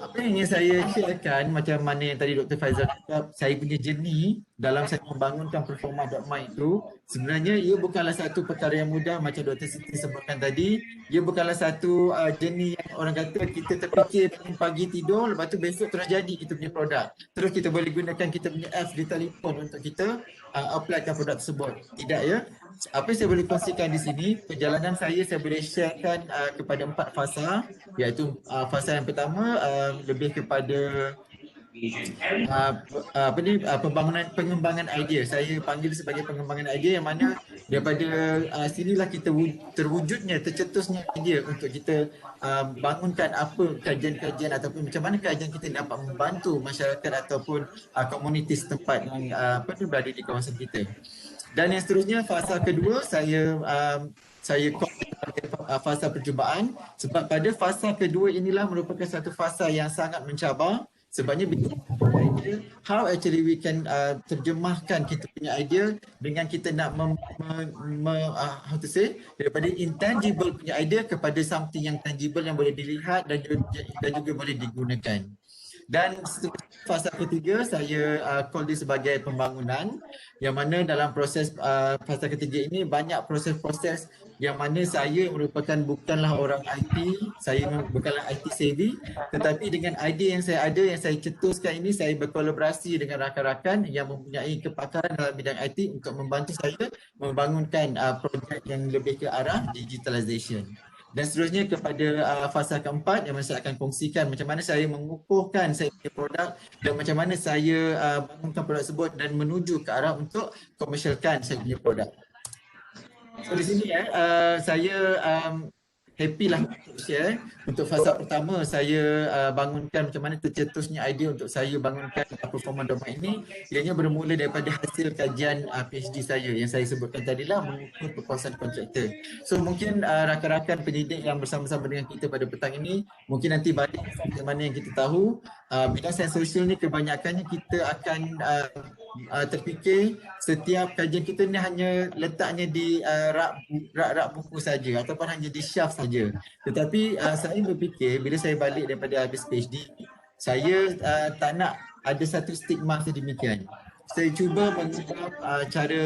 Apa yang ingin saya sharekan, macam mana yang tadi Dr. Faizal cakap, saya punya journey dalam saya membangunkan Performa.my itu, sebenarnya ia bukanlah satu perkara yang mudah macam Dr. Siti sebutkan tadi. Ia bukanlah satu journey yang orang kata kita terfikir pagi tidur, lepas tu besok terus jadi kita punya produk. Terus kita boleh gunakan kita punya apps di telefon untuk kita applykan produk tersebut. Tidak ya. Apa yang saya boleh kongsikan di sini, perjalanan saya boleh sharekan kepada 4 fasa, iaitu fasa yang pertama lebih kepada pengembangan idea. Saya panggil sebagai pengembangan idea, yang mana daripada sinilah kita terwujudnya, tercetusnya idea untuk kita bangunkan apa kajian-kajian ataupun macam mana kajian kita dapat membantu masyarakat ataupun komuniti setempat yang berada di kawasan kita. Dan yang seterusnya, fasa kedua saya fasa percubaan, sebab pada fasa kedua inilah merupakan satu fasa yang sangat mencabar. Sebabnya how actually we can terjemahkan kita punya idea dengan kita nak daripada intangible punya idea kepada something yang tangible yang boleh dilihat dan juga boleh digunakan. Dan fasa ketiga saya call dia sebagai pembangunan, yang mana dalam proses fasa ketiga ini banyak proses-proses yang mana saya merupakan bukanlah orang IT, saya bukanlah IT savvy, tetapi dengan idea yang saya ada, yang saya cetuskan ini, saya berkolaborasi dengan rakan-rakan yang mempunyai kepakaran dalam bidang IT untuk membantu saya membangunkan projek yang lebih ke arah digitalization. Dan seterusnya kepada fasa keempat yang saya akan kongsikan macam mana saya mengukuhkan saya punya produk dan macam mana saya bangunkan produk tersebut dan menuju ke arah untuk komersialkan saya punya produk. So di sini saya happy lah untuk share. Untuk fasa pertama saya bangunkan macam mana tercetusnya idea untuk saya bangunkan performance domain ini. Ianya bermula daripada hasil kajian PhD saya yang saya sebutkan tadilah, mengukur kepuasan kontraktor. So mungkin rakan-rakan penyidik yang bersama-sama dengan kita pada petang ini, mungkin nanti balik seperti mana yang kita tahu, bidang sains sosial ni kebanyakannya kita akan terfikir setiap kajian kita ni hanya letaknya di rak buku saja ataupun hanya di shelf saja. Tetapi saya berfikir bila saya balik daripada habis PhD, saya tak nak ada satu stigma sedemikian. Saya cuba mengubah cara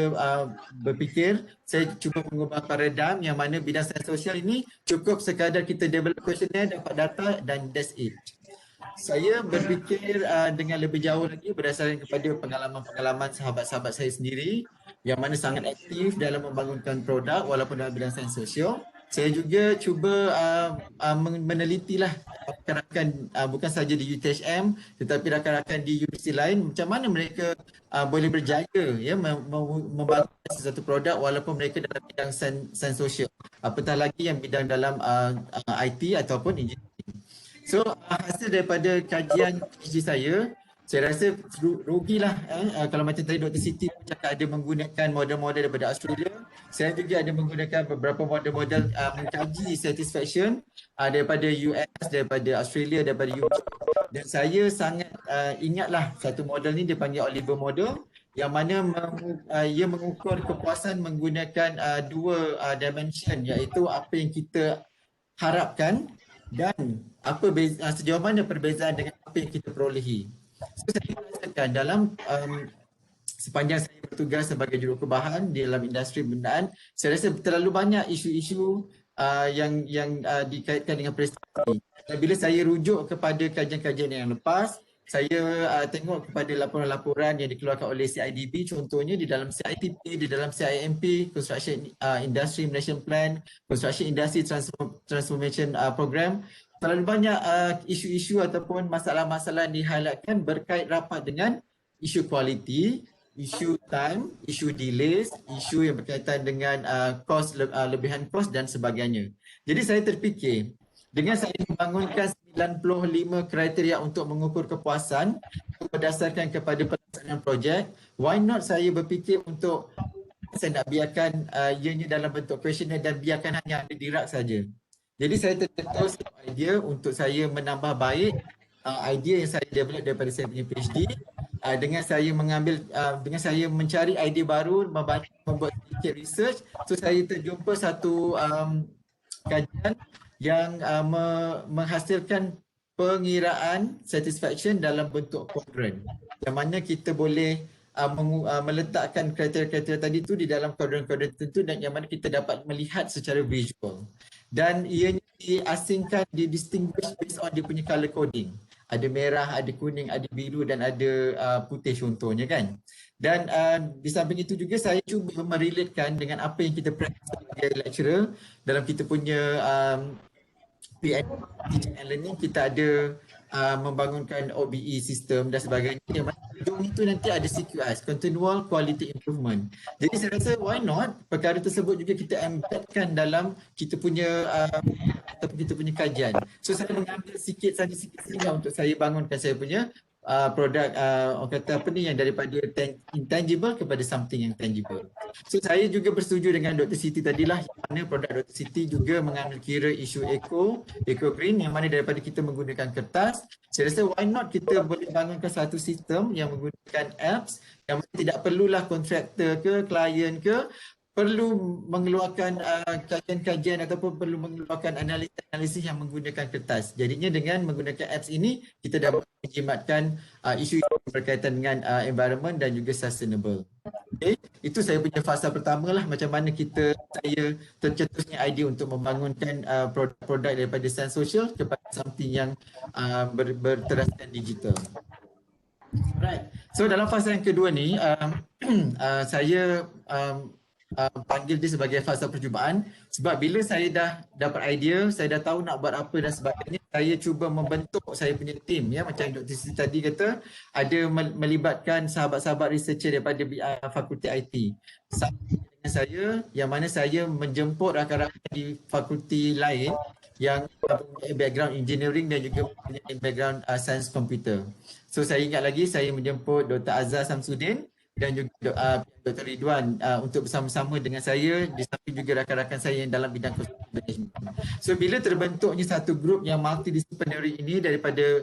berfikir, saya cuba mengubah paradigm yang mana bidang sains sosial ini cukup sekadar kita develop questionnaire, dapat data dan that's it. Saya berfikir dengan lebih jauh lagi berdasarkan kepada pengalaman-pengalaman sahabat-sahabat saya sendiri yang mana sangat aktif dalam membangunkan produk walaupun dalam bidang sains sosial. Saya juga cuba menelitilah rakan-rakan bukan saja di UTHM tetapi rakan-rakan di universiti lain macam mana mereka boleh berjaya ya membangun sesuatu produk walaupun mereka dalam bidang sains sosial, apatah lagi yang bidang dalam IT ataupun engineering. So hasil daripada kajian PhD saya rasa rugilah kalau macam tadi Dr. Siti cakap ada menggunakan model-model daripada Australia. Saya juga ada menggunakan beberapa model-model mengkaji satisfaction daripada US, daripada Australia, daripada UK. Dan saya sangat ingatlah satu model ni dipanggil Oliver model yang mana ia mengukur kepuasan menggunakan dua dimension, iaitu apa yang kita harapkan dan sejauh mana perbezaan dengan apa yang kita perolehi. So, saya rasakan dalam sepanjang saya bertugas sebagai jurukebahan di dalam industri pembinaan, saya rasa terlalu banyak isu-isu yang dikaitkan dengan prestasi. Dan bila saya rujuk kepada kajian-kajian yang lepas, saya tengok kepada laporan-laporan yang dikeluarkan oleh CIDP, contohnya di dalam CITP, di dalam CIMP, Construction Industry Malaysian Plan, Construction Industry Transformation Program, terlalu banyak isu-isu ataupun masalah-masalah yang di-highlightkan berkait rapat dengan isu kualiti, isu time, isu delays, isu yang berkaitan dengan lebihan kos dan sebagainya. Jadi saya terfikir dengan saya membangunkan 95 kriteria untuk mengukur kepuasan berdasarkan kepada pelaksanaan projek, why not saya berfikir untuk saya nak biarkan ianya dalam bentuk questionnaire dan biarkan hanya ada di rak saja. Jadi saya tercetus idea untuk saya menambah baik idea yang saya develop daripada saya punya PhD dengan saya mengambil dengan saya mencari idea baru, membuat sedikit research. So saya terjumpa satu kajian yang menghasilkan pengiraan satisfaction dalam bentuk quadrant, yang mana kita boleh meletakkan kriteria-kriteria tadi tu di dalam kuadran-kuadran tertentu dan yang mana kita dapat melihat secara visual. Dan ianya diasingkan, distinguish based on dia punya color coding. Ada merah, ada kuning, ada biru dan ada putih contohnya kan. Dan di samping itu juga saya cuba merelatekan dengan apa yang kita praktis sebagai lecturer dalam kita punya PN, Teaching and Learning. Kita ada membangunkan OBE sistem dan sebagainya yang mana ujung itu nanti ada CQI, Continual Quality Improvement. Jadi saya rasa why not perkara tersebut juga kita embedkan dalam kita punya ataupun kita punya kajian. So saya mengambil sikit saja untuk saya bangunkan saya punya produk orang kata apa ni yang daripada intangible kepada something yang tangible. So saya juga bersetuju dengan Dr. Siti tadilah, yang mana produk Dr. Siti juga mengambil kira isu eco green yang mana daripada kita menggunakan kertas. Saya rasa why not kita boleh bangunkan satu sistem yang menggunakan apps yang tidak perlulah kontraktor ke klien ke perlu mengeluarkan kajian-kajian ataupun perlu mengeluarkan analisis yang menggunakan kertas. Jadinya dengan menggunakan apps ini kita dapat menjimatkan isu berkaitan dengan environment dan juga sustainable. Okay. Itu saya punya fasa pertama lah, macam mana saya tercetusnya idea untuk membangunkan produk-produk daripada sains sosial kepada something yang berteraskan digital. Alright. So dalam fasa yang kedua ni saya panggil dia sebagai fasa percubaan sebab bila saya dah dapat idea, saya dah tahu nak buat apa dan sebagainya, saya cuba membentuk saya punya tim ya, macam Dr. Siti tadi kata, ada melibatkan sahabat-sahabat researcher daripada fakulti IT. Dengan saya, yang mana saya menjemput rakan-rakan di fakulti lain yang mempunyai background engineering dan juga mempunyai background science komputer. So saya ingat lagi saya menjemput Dr. Azhar Samsudin dan juga Dr. Ridwan untuk bersama-sama dengan saya, di samping juga rakan-rakan saya yang dalam bidang construction management. So bila terbentuknya satu grup yang multidisciplinary ini daripada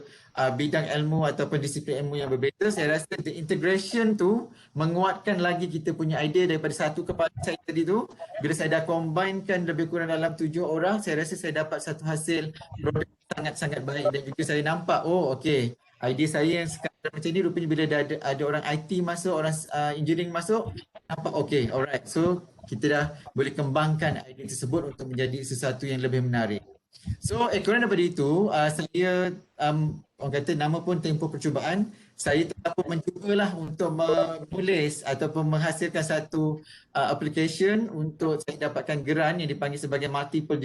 bidang ilmu ataupun disiplin ilmu yang berbeza, saya rasa the integration tu menguatkan lagi kita punya idea daripada satu kepala saya tadi tu. Bila saya dah combinekan lebih kurang dalam 7 orang, saya rasa saya dapat satu hasil produk sangat-sangat baik dan juga saya nampak, oh okey, idea saya yang sekarang macam ni rupanya bila ada orang IT masuk, orang engineering masuk, nampak okey, alright. So kita dah boleh kembangkan idea tersebut untuk menjadi sesuatu yang lebih menarik. So kurang daripada itu, saya orang kata nama pun tempoh percubaan, saya telah pun mencubalah untuk menulis ataupun menghasilkan satu application untuk saya dapatkan grant yang dipanggil sebagai multiple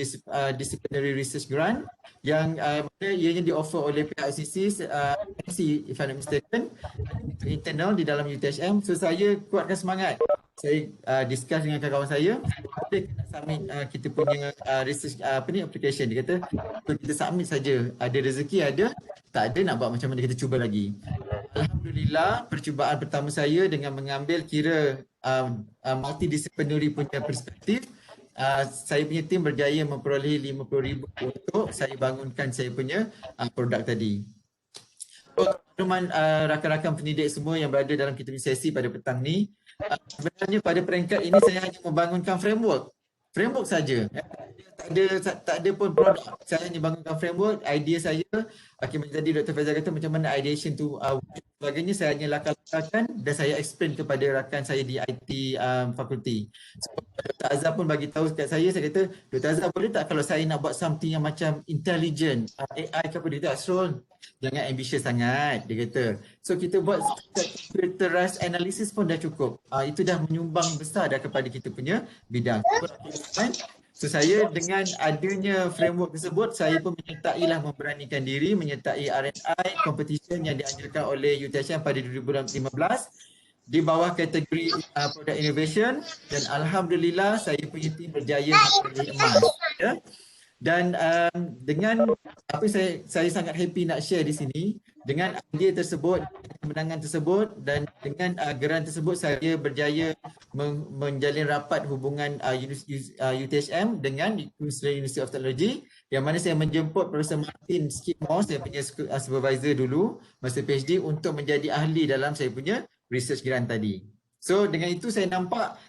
disciplinary research grant yang ianya di-offer oleh pihak ICC, if I'm not mistaken, internal di dalam UTHM. So saya kuatkan semangat. Saya discuss dengan kawan-kawan saya, boleh nak submit kita punya research application. Dia kata kita submit saja, ada rezeki ada, tak ada nak buat macam mana, kita cuba lagi. Alhamdulillah, percubaan pertama saya dengan mengambil kira multidisciplinary punya perspektif, saya punya tim berjaya memperoleh 50,000 untuk saya bangunkan saya punya produk tadi. Teman-teman rakan-rakan pendidik semua yang berada dalam kita punya sesi pada petang ni, sebenarnya pada peringkat ini saya hanya membangunkan framework saja. Tak ada pun produk. Saya hanya bangunkan framework, idea saya. Macam tadi Dr. Faizal kata macam mana ideation tu sebagainya, saya hanya lakar-lakarkan dan saya explain kepada rakan saya di IT fakulti. So, Dr. Azhar pun bagi tahu kat saya kata, Dr. Azhar boleh tak kalau saya nak buat something yang macam intelligent, AI ke apa, dia kata, Asrul, jangan ambitious sangat, dia kata. So kita buat computerized analysis pun dah cukup. Itu dah menyumbang besar dah kepada kita punya bidang. So saya dengan adanya framework tersebut, saya pun menyertailah memberanikan diri menyertai R&I competition yang dianjurkan oleh UTHM pada 2015 di bawah kategori product innovation, dan alhamdulillah saya punya tim berjaya memperoleh emas. Ya. Dan dengan apa saya sangat happy nak share di sini, dengan idea tersebut, kemenangan tersebut dan dengan grant tersebut, saya berjaya menjalin rapat hubungan UTHM dengan Queensland University of Technology, yang mana saya menjemput Profesor Martin Skidmore, saya punya supervisor dulu masa PhD, untuk menjadi ahli dalam saya punya research grant tadi. So dengan itu saya nampak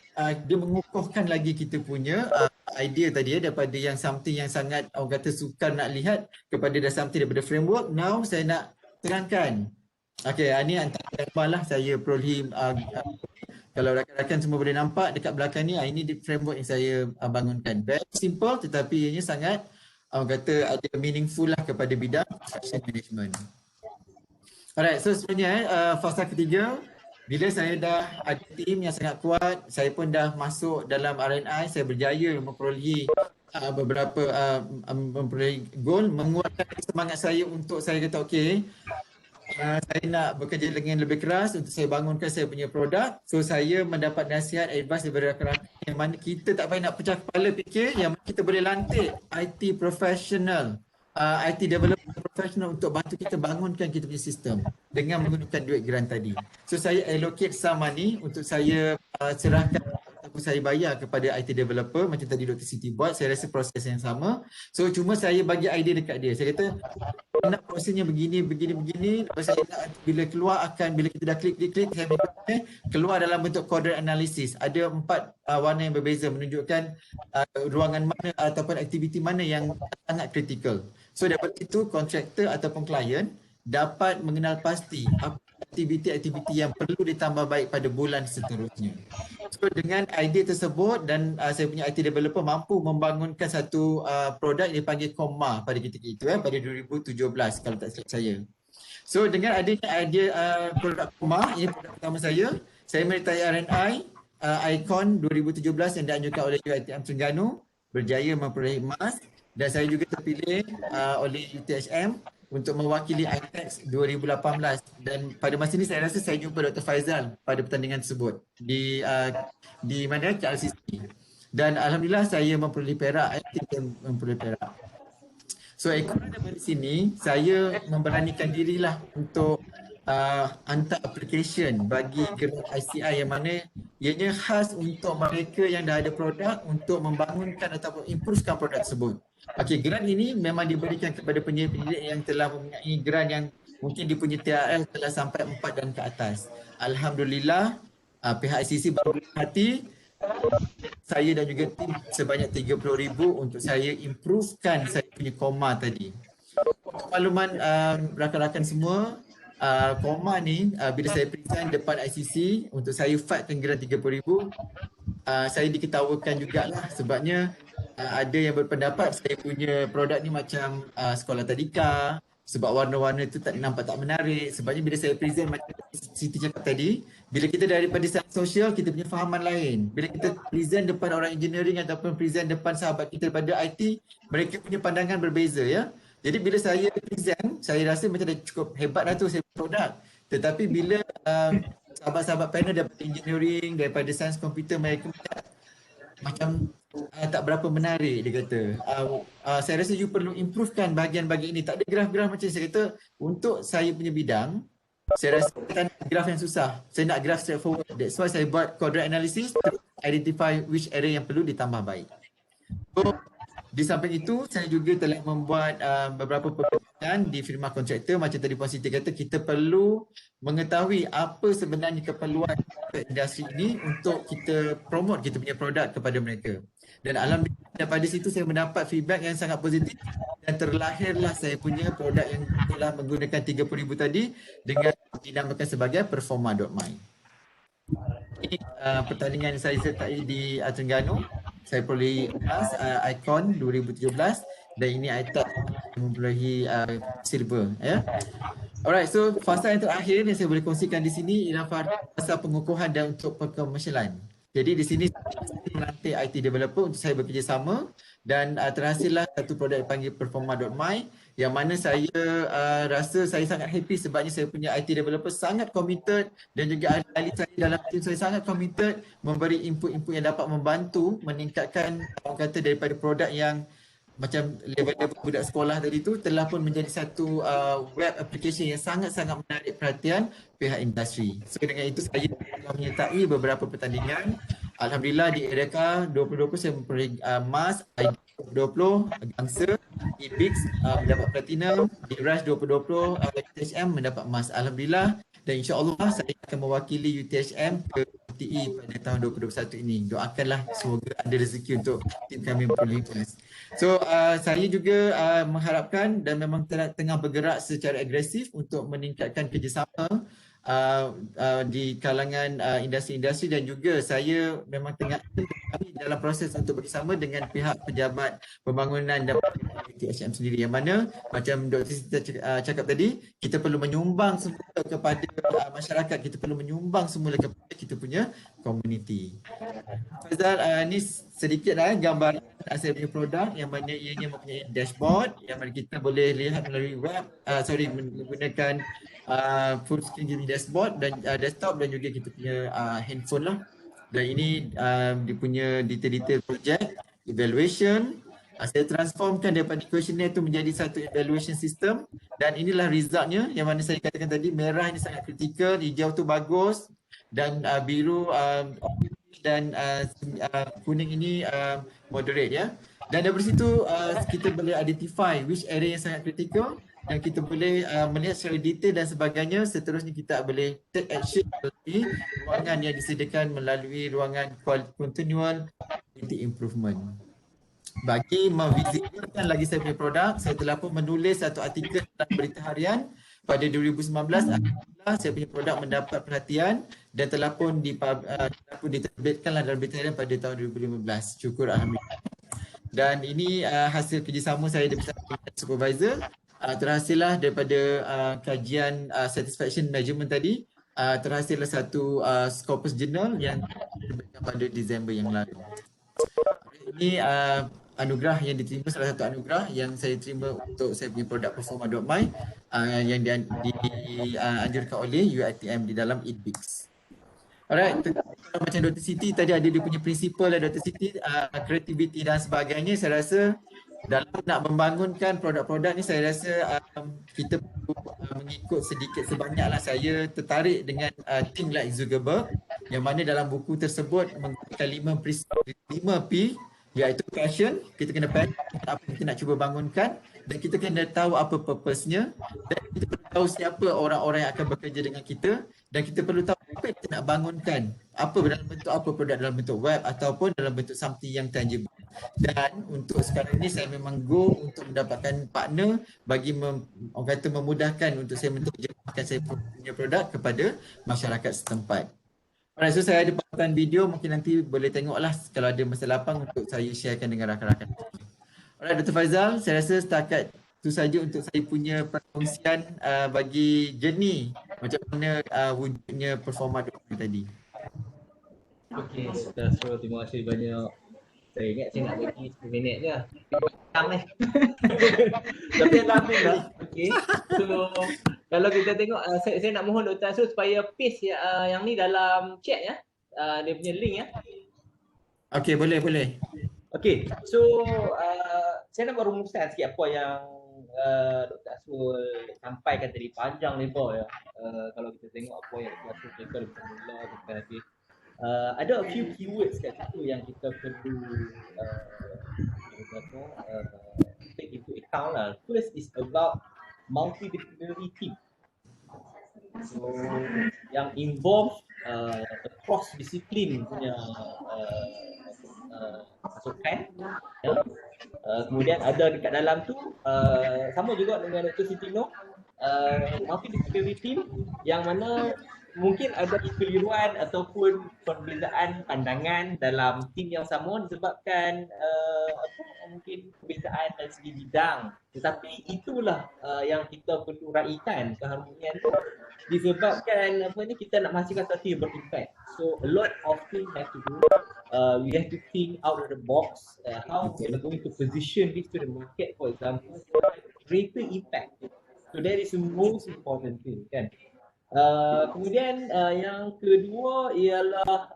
dia mengukuhkan lagi kita punya idea tadi daripada yang something yang sangat orang kata sukar nak lihat kepada dah something daripada framework. Now saya nak terangkan. Okey, ini antara gambar lah saya perolehi. Kalau rakan-rakan semua boleh nampak dekat belakang ni, ini framework yang saya bangunkan. Very simple tetapi ianya sangat orang kata ada meaningful lah kepada bidang construction management. Alright, so sebenarnya fasa ketiga, bila saya dah ada tim yang sangat kuat, saya pun dah masuk dalam R&I, saya berjaya memperolehi beberapa memperolehi goal, menguatkan semangat saya untuk saya kata okey, saya nak bekerja dengan lebih keras untuk saya bangunkan saya punya produk. So saya mendapat nasihat, advice daripada rakan-rakan yang mana kita tak payah nak pecah kepala fikir, yang mana kita boleh lantik IT professional, IT developer professional untuk bantu kita bangunkan kita punya sistem dengan menggunakan duit grant tadi. So saya allocate some money untuk saya serahkan ataupun saya bayar kepada IT developer macam tadi Dr. Siti buat. Saya rasa proses yang sama. So cuma saya bagi idea dekat dia. Saya kata nak prosesnya begini. Lepas saya nak bila keluar bila kita dah klik saya keluar dalam bentuk quadrant analysis. Ada 4 warna yang berbeza menunjukkan ruangan mana ataupun aktiviti mana yang sangat kritikal. So daripada itu kontraktor ataupun klien dapat mengenal pasti apa aktiviti-aktiviti yang perlu ditambah baik pada bulan seterusnya. So dengan idea tersebut dan saya punya IT developer mampu membangunkan satu produk yang dipanggil Comma pada ketika itu pada 2017 kalau tak silap saya. So dengan adanya idea produk Comma, ini produk pertama saya menyertai R&I Icon 2017 yang dianjurkan oleh UiTM Terengganu, berjaya memperoleh emas, dan saya juga terpilih oleh UTHM untuk mewakili ITEX 2018 dan pada masa ini saya rasa saya jumpa Dr. Faizal pada pertandingan tersebut di mana KLCC dan alhamdulillah saya memperoleh perak, ITEX memperoleh perak. So ekoran daripada sini saya memberanikan dirilah untuk hantar application bagi grant ICI yang mana ianya khas untuk mereka yang dah ada produk untuk membangunkan ataupun improvekan produk tersebut. Okey, grant ini memang diberikan kepada penyidik yang telah mempunyai grant yang mungkin dia punya TRL telah sampai 4 dan ke atas. Alhamdulillah pihak ICC berhati saya dan juga tim sebanyak 30,000 untuk saya improvekan saya punya koma tadi. Untuk makluman rakan-rakan semua, koma ni bila saya present depan ICC untuk saya fightkan grant 30,000, saya diketawakan jugalah sebabnya ada yang berpendapat saya punya produk ni macam sekolah tadika sebab warna-warna tu nampak tak menarik. Sebabnya bila saya present macam Siti cakap tadi, bila kita daripada sains sosial kita punya fahaman lain. Bila kita present depan orang engineering ataupun present depan sahabat kita daripada IT, mereka punya pandangan berbeza ya. Jadi bila saya present, saya rasa macam dah cukup hebat dah tu saya punya produk. Tetapi bila sahabat-sahabat panel daripada engineering, daripada sains komputer, mereka macam tak berapa menarik dia kata. Saya rasa you perlu improvekan bahagian-bahagian ini. Tak ada graf-graf macam saya kata untuk saya punya bidang. Saya rasa tak nak graf yang susah. Saya nak graf straightforward. That's why saya buat quadrant analysis to identify which area yang perlu ditambah baik. So, di samping itu saya juga telah membuat beberapa perbincangan di firma kontraktor. Macam tadi Puan Siti kata, kita perlu mengetahui apa sebenarnya keperluan industri ini untuk kita promote kita punya produk kepada mereka. Dan alhamdulillah daripada situ saya mendapat feedback yang sangat positif dan terlahirlah saya punya produk yang telah menggunakan 30,000 tadi dengan dinamakan sebagai Performa.my. Ini pertandingan yang saya sertai di Terengganu. Saya peroleh emas Icon 2017 dan ini ITEX memperolehi silver ya. Alright, so fasa yang terakhir yang saya boleh kongsikan di sini ialah fasa pengukuhan dan untuk perkomersialan. Jadi di sini saya melantik IT developer untuk saya bekerjasama dan terhasillah satu produk yang dipanggil Performa.my yang mana saya rasa saya sangat happy sebabnya saya punya IT developer sangat committed dan juga ahli saya dalam tim saya sangat committed memberi input-input yang dapat membantu meningkatkan orang kata daripada produk yang macam level-level budak sekolah tadi tu telah pun menjadi satu web application yang sangat-sangat menarik perhatian pihak industri. So dengan itu saya telah menyertai beberapa pertandingan. Alhamdulillah di EDECA 2020 saya memperoleh emas, ID 2020 Gangsa, IBIX mendapat platinum, di Rush 2020 UTHM mendapat emas. Alhamdulillah dan insya-Allah saya akan mewakili UTHM ke UTE pada tahun 2021 ini. Doakanlah semoga ada rezeki untuk tim kami memperoleh emas. So saya juga mengharapkan dan memang tengah bergerak secara agresif untuk meningkatkan kerjasama di kalangan industri-industri dan juga saya memang tengah dalam proses untuk bersama dengan pihak pejabat pembangunan dan THM sendiri yang mana macam Dr. Siti cakap tadi, kita perlu menyumbang semula kepada masyarakat, kita perlu menyumbang semula kepada kita punya komuniti. Faizal, ni sedikit gambar saya punya produk yang mana ianya mempunyai dashboard yang mana kita boleh lihat melalui web, menggunakan full screen dashboard dan desktop dan juga kita punya handphone lah. Dan ini dia punya detail-detail projek, evaluation. Saya transformkan daripada questionnaire itu menjadi satu evaluation system dan inilah resultnya yang mana saya katakan tadi, merah ini sangat kritikal, hijau tu bagus dan biru dan kuning ini moderate ya. Dan dari situ kita boleh identify which area yang sangat kritikal dan kita boleh melihat secara detail dan sebagainya. Seterusnya kita boleh take action melalui ruangan yang disediakan melalui ruangan continual quality improvement. Bagi memvisibilkan lagi saya punya produk, saya telah pun menulis satu artikel dalam Berita Harian pada 2019. Alhamdulillah saya punya produk mendapat perhatian dan telah pun diterbitkanlah dalam Berita Harian pada tahun 2015. Syukur alhamdulillah. Dan ini hasil kerjasama saya dengan supervisor. Terhasillah daripada kajian satisfaction measurement tadi, terhasillah satu Scopus Journal yang terbitkan pada Disember yang lalu. Ini anugerah yang diterima, salah satu anugerah yang saya terima untuk saya punya produk Performa.my yang dianjurkan oleh UiTM di dalam EdBix. Alright, macam Dr. Siti tadi ada dia punya prinsipal Dr. Siti, creativity dan sebagainya. Saya rasa dalam nak membangunkan produk-produk ni, saya rasa kita perlu mengikut sedikit sebanyaklah. Saya tertarik dengan Think Like Zuckerberg, yang mana dalam buku tersebut menggunakan 5P, iaitu passion. Kita kena passion apa yang kita nak cuba bangunkan, dan kita kena tahu apa purpose-nya, dan kita perlu tahu siapa orang-orang yang akan bekerja dengan kita, dan kita perlu tahu apa yang kita nak bangunkan, apa dalam bentuk apa, produk dalam bentuk web ataupun dalam bentuk something yang tangible. Dan untuk sekarang ini saya memang go untuk mendapatkan partner bagi orang kata memudahkan untuk saya menterjemahkan saya punya produk kepada masyarakat setempat. Alright, so saya ada pautan video, mungkin nanti boleh tengoklah kalau ada masa lapang untuk saya sharekan dengan rakan-rakan. Alright, Dr. Faizal, saya rasa setakat itu saja untuk saya punya perkongsian bagi journey macam mana wujudnya Performa.my tadi. Okey, so terima kasih banyak. Saya ingat saya nak bagi 10 minit je. Petang ni. Tapi dah habis dah. Okey. So kalau kita tengok, saya nak mohon Dr. Asrul supaya paste yang ni dalam chat ya. Dia punya link ya. Okey, boleh. Okey, so saya nak merumuskan sikit apa yang Dr. Asrul sampaikan tadi, panjang lebar ya. Kalau kita tengok apa yang Dr. Asrul cakap dari mula sampai habis. Ada a few keywords kat situ yang kita perlu take into account lah. First is about multidisciplinary team. So yang involve cross discipline punya pasukan ya. Kemudian ada dekat dalam tu sama juga dengan Dr. Sitino, multidisciplinary team yang mana mungkin ada kekeliruan ataupun perbezaan pandangan dalam tim yang sama disebabkan mungkin perbezaan dari segi bidang, tetapi itulah yang kita perlu raikan keharmonian tu, disebabkan kita nak menghasilkan sesuatu yang berimpact. So a lot of things have to do. We have to think out of the box, how we are going to position this to the market, for example, for greater impact. So that is the most important thing kan. Kemudian yang kedua ialah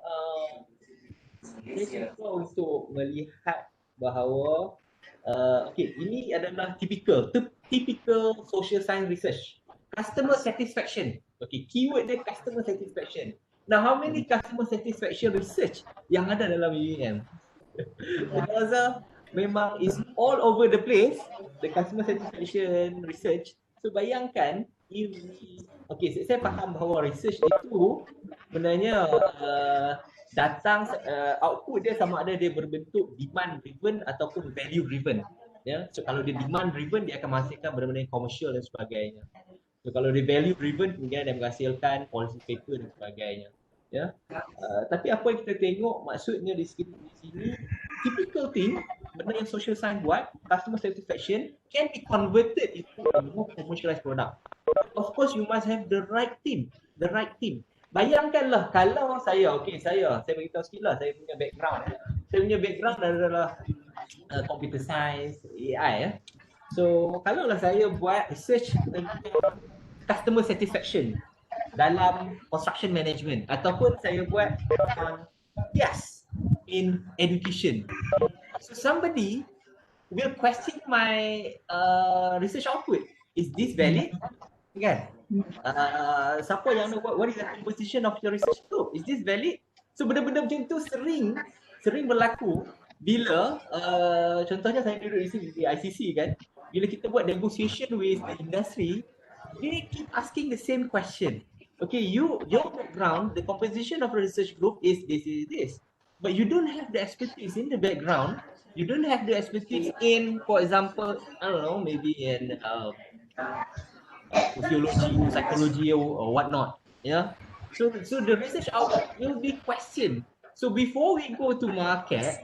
saya cuba untuk melihat bahawa ini adalah typical social science research, customer satisfaction. Keyword dia customer satisfaction. Now how many customer satisfaction research yang ada dalam UEM? Saya rasa memang is all over the place, the customer satisfaction research. So bayangkan saya faham bahawa research itu sebenarnya datang output dia sama ada dia berbentuk demand driven ataupun value driven ya. So kalau dia demand driven, dia akan menghasilkan benda-benda komersial dan sebagainya. So kalau dia value driven, kemudian dia menghasilkan policy paper dan sebagainya ya. Tapi apa yang kita tengok maksudnya di sini typical thing, benda yang social science buat, customer satisfaction can be converted into a more commercialized product. Of course, you must have the right team. Bayangkanlah kalau saya beritahu sikit lah, saya punya background. Saya punya background adalah computer science, AI ya. So, kalaulah saya buat research tentang customer satisfaction dalam construction management, ataupun saya buat in education. So somebody will question my research output. Is this valid? Kan? Siapa yang know what is the composition of your research group? Is this valid? So benda-benda macam tu sering berlaku bila contohnya saya duduk di ICC kan, bila kita buat negotiation with the industry, they keep asking the same question. Okay, your background, the composition of a research group is this. But you don't have the expertise in the background. You don't have the expertise in, for example, I don't know, maybe in sociology, psychology, or whatnot. Yeah. So the research output will be questioned. So before we go to market,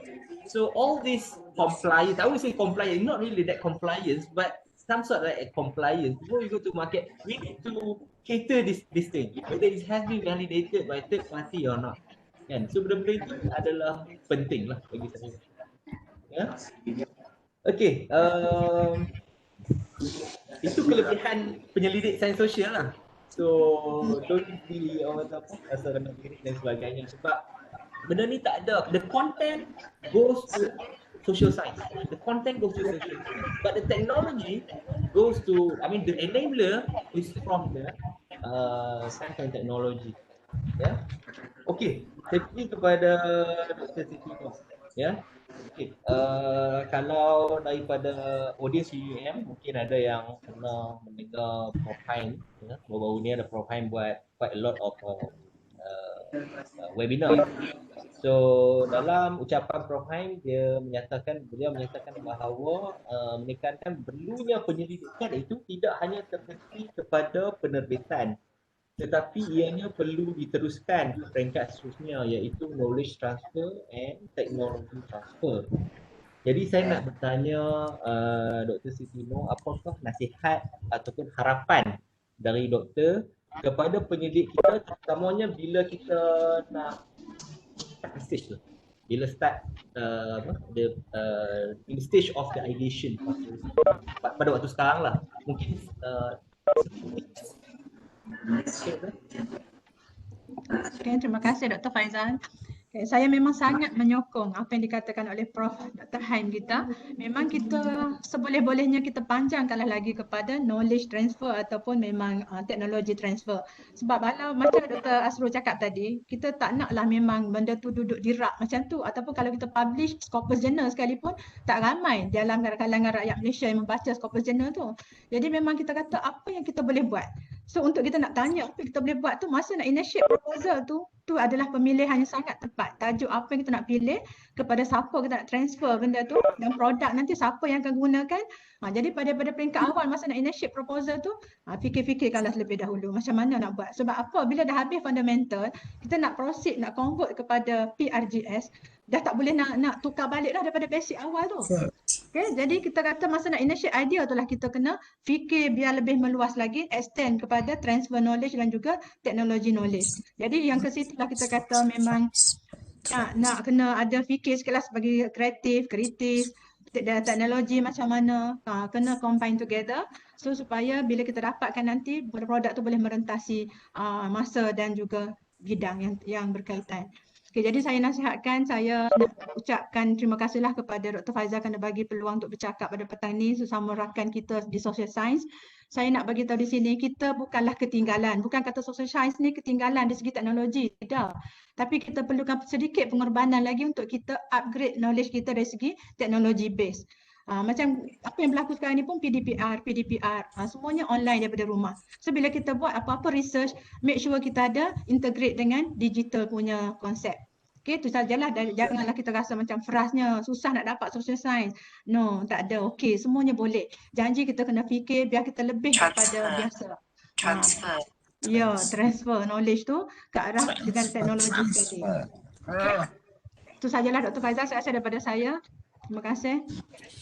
so all this compliance, I would say compliance, not really that compliance, but some sort of like compliance. Before we go to market, we need to cater this thing, whether it has been validated by third party or not. Kan? So benda-benda itu adalah penting lah bagi saya. Ya. Okey, itu kelebihan penyelidik sains sosial lah. So don't be orang kata apa, rasa rendah diri dan sebagainya, sebab benda ni tak ada. The content goes to social science. The content goes to social science. But the technology goes to, I mean the enabler is from the science and technology. Ya. Okey, saya pergi kepada Dr. Siti Noh. Ya. Okey, kalau daripada audiens UUM mungkin ada yang pernah mendengar Prof Haim, ya. Baru-baru ni ada Prof Haim buat quite a lot of webinar. So dalam ucapan Prof Haim beliau menyatakan bahawa menekankan perlunya penyelidikan itu tidak hanya terhenti kepada penerbitan, tetapi ianya perlu diteruskan ke peringkat seterusnya, iaitu knowledge transfer and technology transfer. Jadi saya nak bertanya Dr. Siti Noh, apakah nasihat ataupun harapan dari doktor kepada penyidik kita, terutamanya bila kita nak stage tu, bila start in the stage of the ideation pada waktu sekarang lah, mungkin Okay, terima kasih Dr. Faizal. Okay, saya memang sangat menyokong apa yang dikatakan oleh Prof. Dr. Haim kita. Memang kita seboleh-bolehnya kita panjangkanlah lagi kepada knowledge transfer ataupun memang teknologi transfer. Sebab kalau macam Dr. Asrul cakap tadi, kita tak naklah memang benda tu duduk di rak macam tu, ataupun kalau kita publish Scopus Journal sekalipun tak ramai dalam kalangan rakyat Malaysia yang membaca Scopus Journal tu. Jadi memang kita kata apa yang kita boleh buat. So untuk kita nak tanya apa yang kita boleh buat tu, masa nak initiate proposal tu adalah pemilihan yang sangat tepat. Tajuk apa yang kita nak pilih, kepada siapa kita nak transfer benda tu, dan produk nanti siapa yang akan gunakan. Jadi pada peringkat awal masa nak initiate proposal tu, fikir-fikirkanlah terlebih dahulu macam mana nak buat. Sebab apa? Bila dah habis fundamental, kita nak proceed, nak convert kepada PRGS, dah tak boleh nak tukar balik dah daripada basic awal tu. Okay, jadi kita kata masa nak initiate idea tu lah kita kena fikir biar lebih meluas lagi, extend kepada transfer knowledge dan juga teknologi knowledge. Jadi yang ke situ lah kita kata memang nak kena ada fikir sikit lah sebagai kreatif, kritis, teknologi macam mana, kena combine together. So supaya bila kita dapatkan nanti produk tu boleh merentasi masa dan juga bidang yang berkaitan. Okay, jadi saya nasihatkan, saya nak ucapkan terima kasihlah kepada Dr. Faizal kerana bagi peluang untuk bercakap pada petang ni sesama rakan kita di social science. Saya nak bagi tahu di sini, kita bukanlah ketinggalan. Bukan kata social science ni ketinggalan dari segi teknologi, tidak. Tapi kita perlukan sedikit pengorbanan lagi untuk kita upgrade knowledge kita dari segi teknologi base. Macam apa yang berlaku sekarang ni pun PDPR, semuanya online daripada rumah. So bila kita buat apa-apa research, make sure kita ada integrate dengan digital punya konsep. Okay, itu sajalah. Janganlah kita rasa macam frasnya susah nak dapat social science. No, tak ada. Okay, semuanya boleh. Janji kita kena fikir biar kita lebih daripada biasa. Ya, transfer knowledge tu ke arah dengan teknologi tadi. Okay. Itu sajalah Dr. Faizal, saya rasa daripada saya. Terima kasih.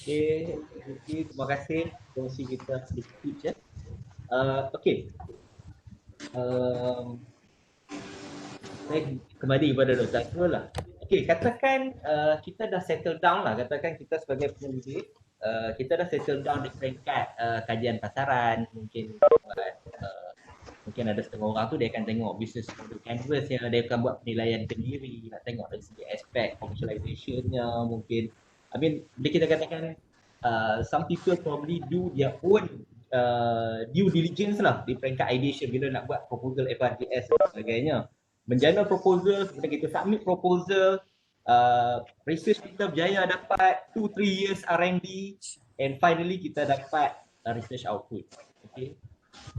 Okay, terima kasih kongsi kita sedikit je. Okey. Saya kembali kepada Dr. Asrul lah. Okey, katakan kita dah settle down lah, katakan kita sebagai penyelidik, kita dah settle down di peringkat kajian pasaran, mungkin mungkin ada setengah orang tu dia akan tengok business model canvas yang dia akan buat penilaian sendiri, nak tengok dari segi aspek commercialization-nya mungkin. I mean, bila kita katakan some people probably do their own due diligence lah di peringkat ideation bila nak buat proposal FRGS dan sebagainya. Menjana proposal, kemudian kita submit proposal, research kita berjaya dapat 2-3 years R&D and finally kita dapat research output. Okay.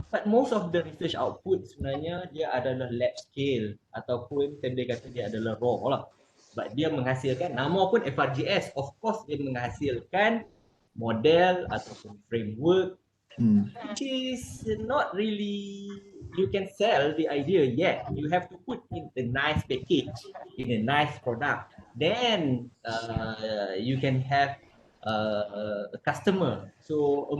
But most of the research output sebenarnya dia adalah lab scale ataupun dia kata dia adalah raw lah. Sebab dia menghasilkan, nama pun FRGS, of course dia menghasilkan model ataupun framework which is not really you can sell the idea yet. You have to put in a nice package, in a nice product. Then you can have a customer. So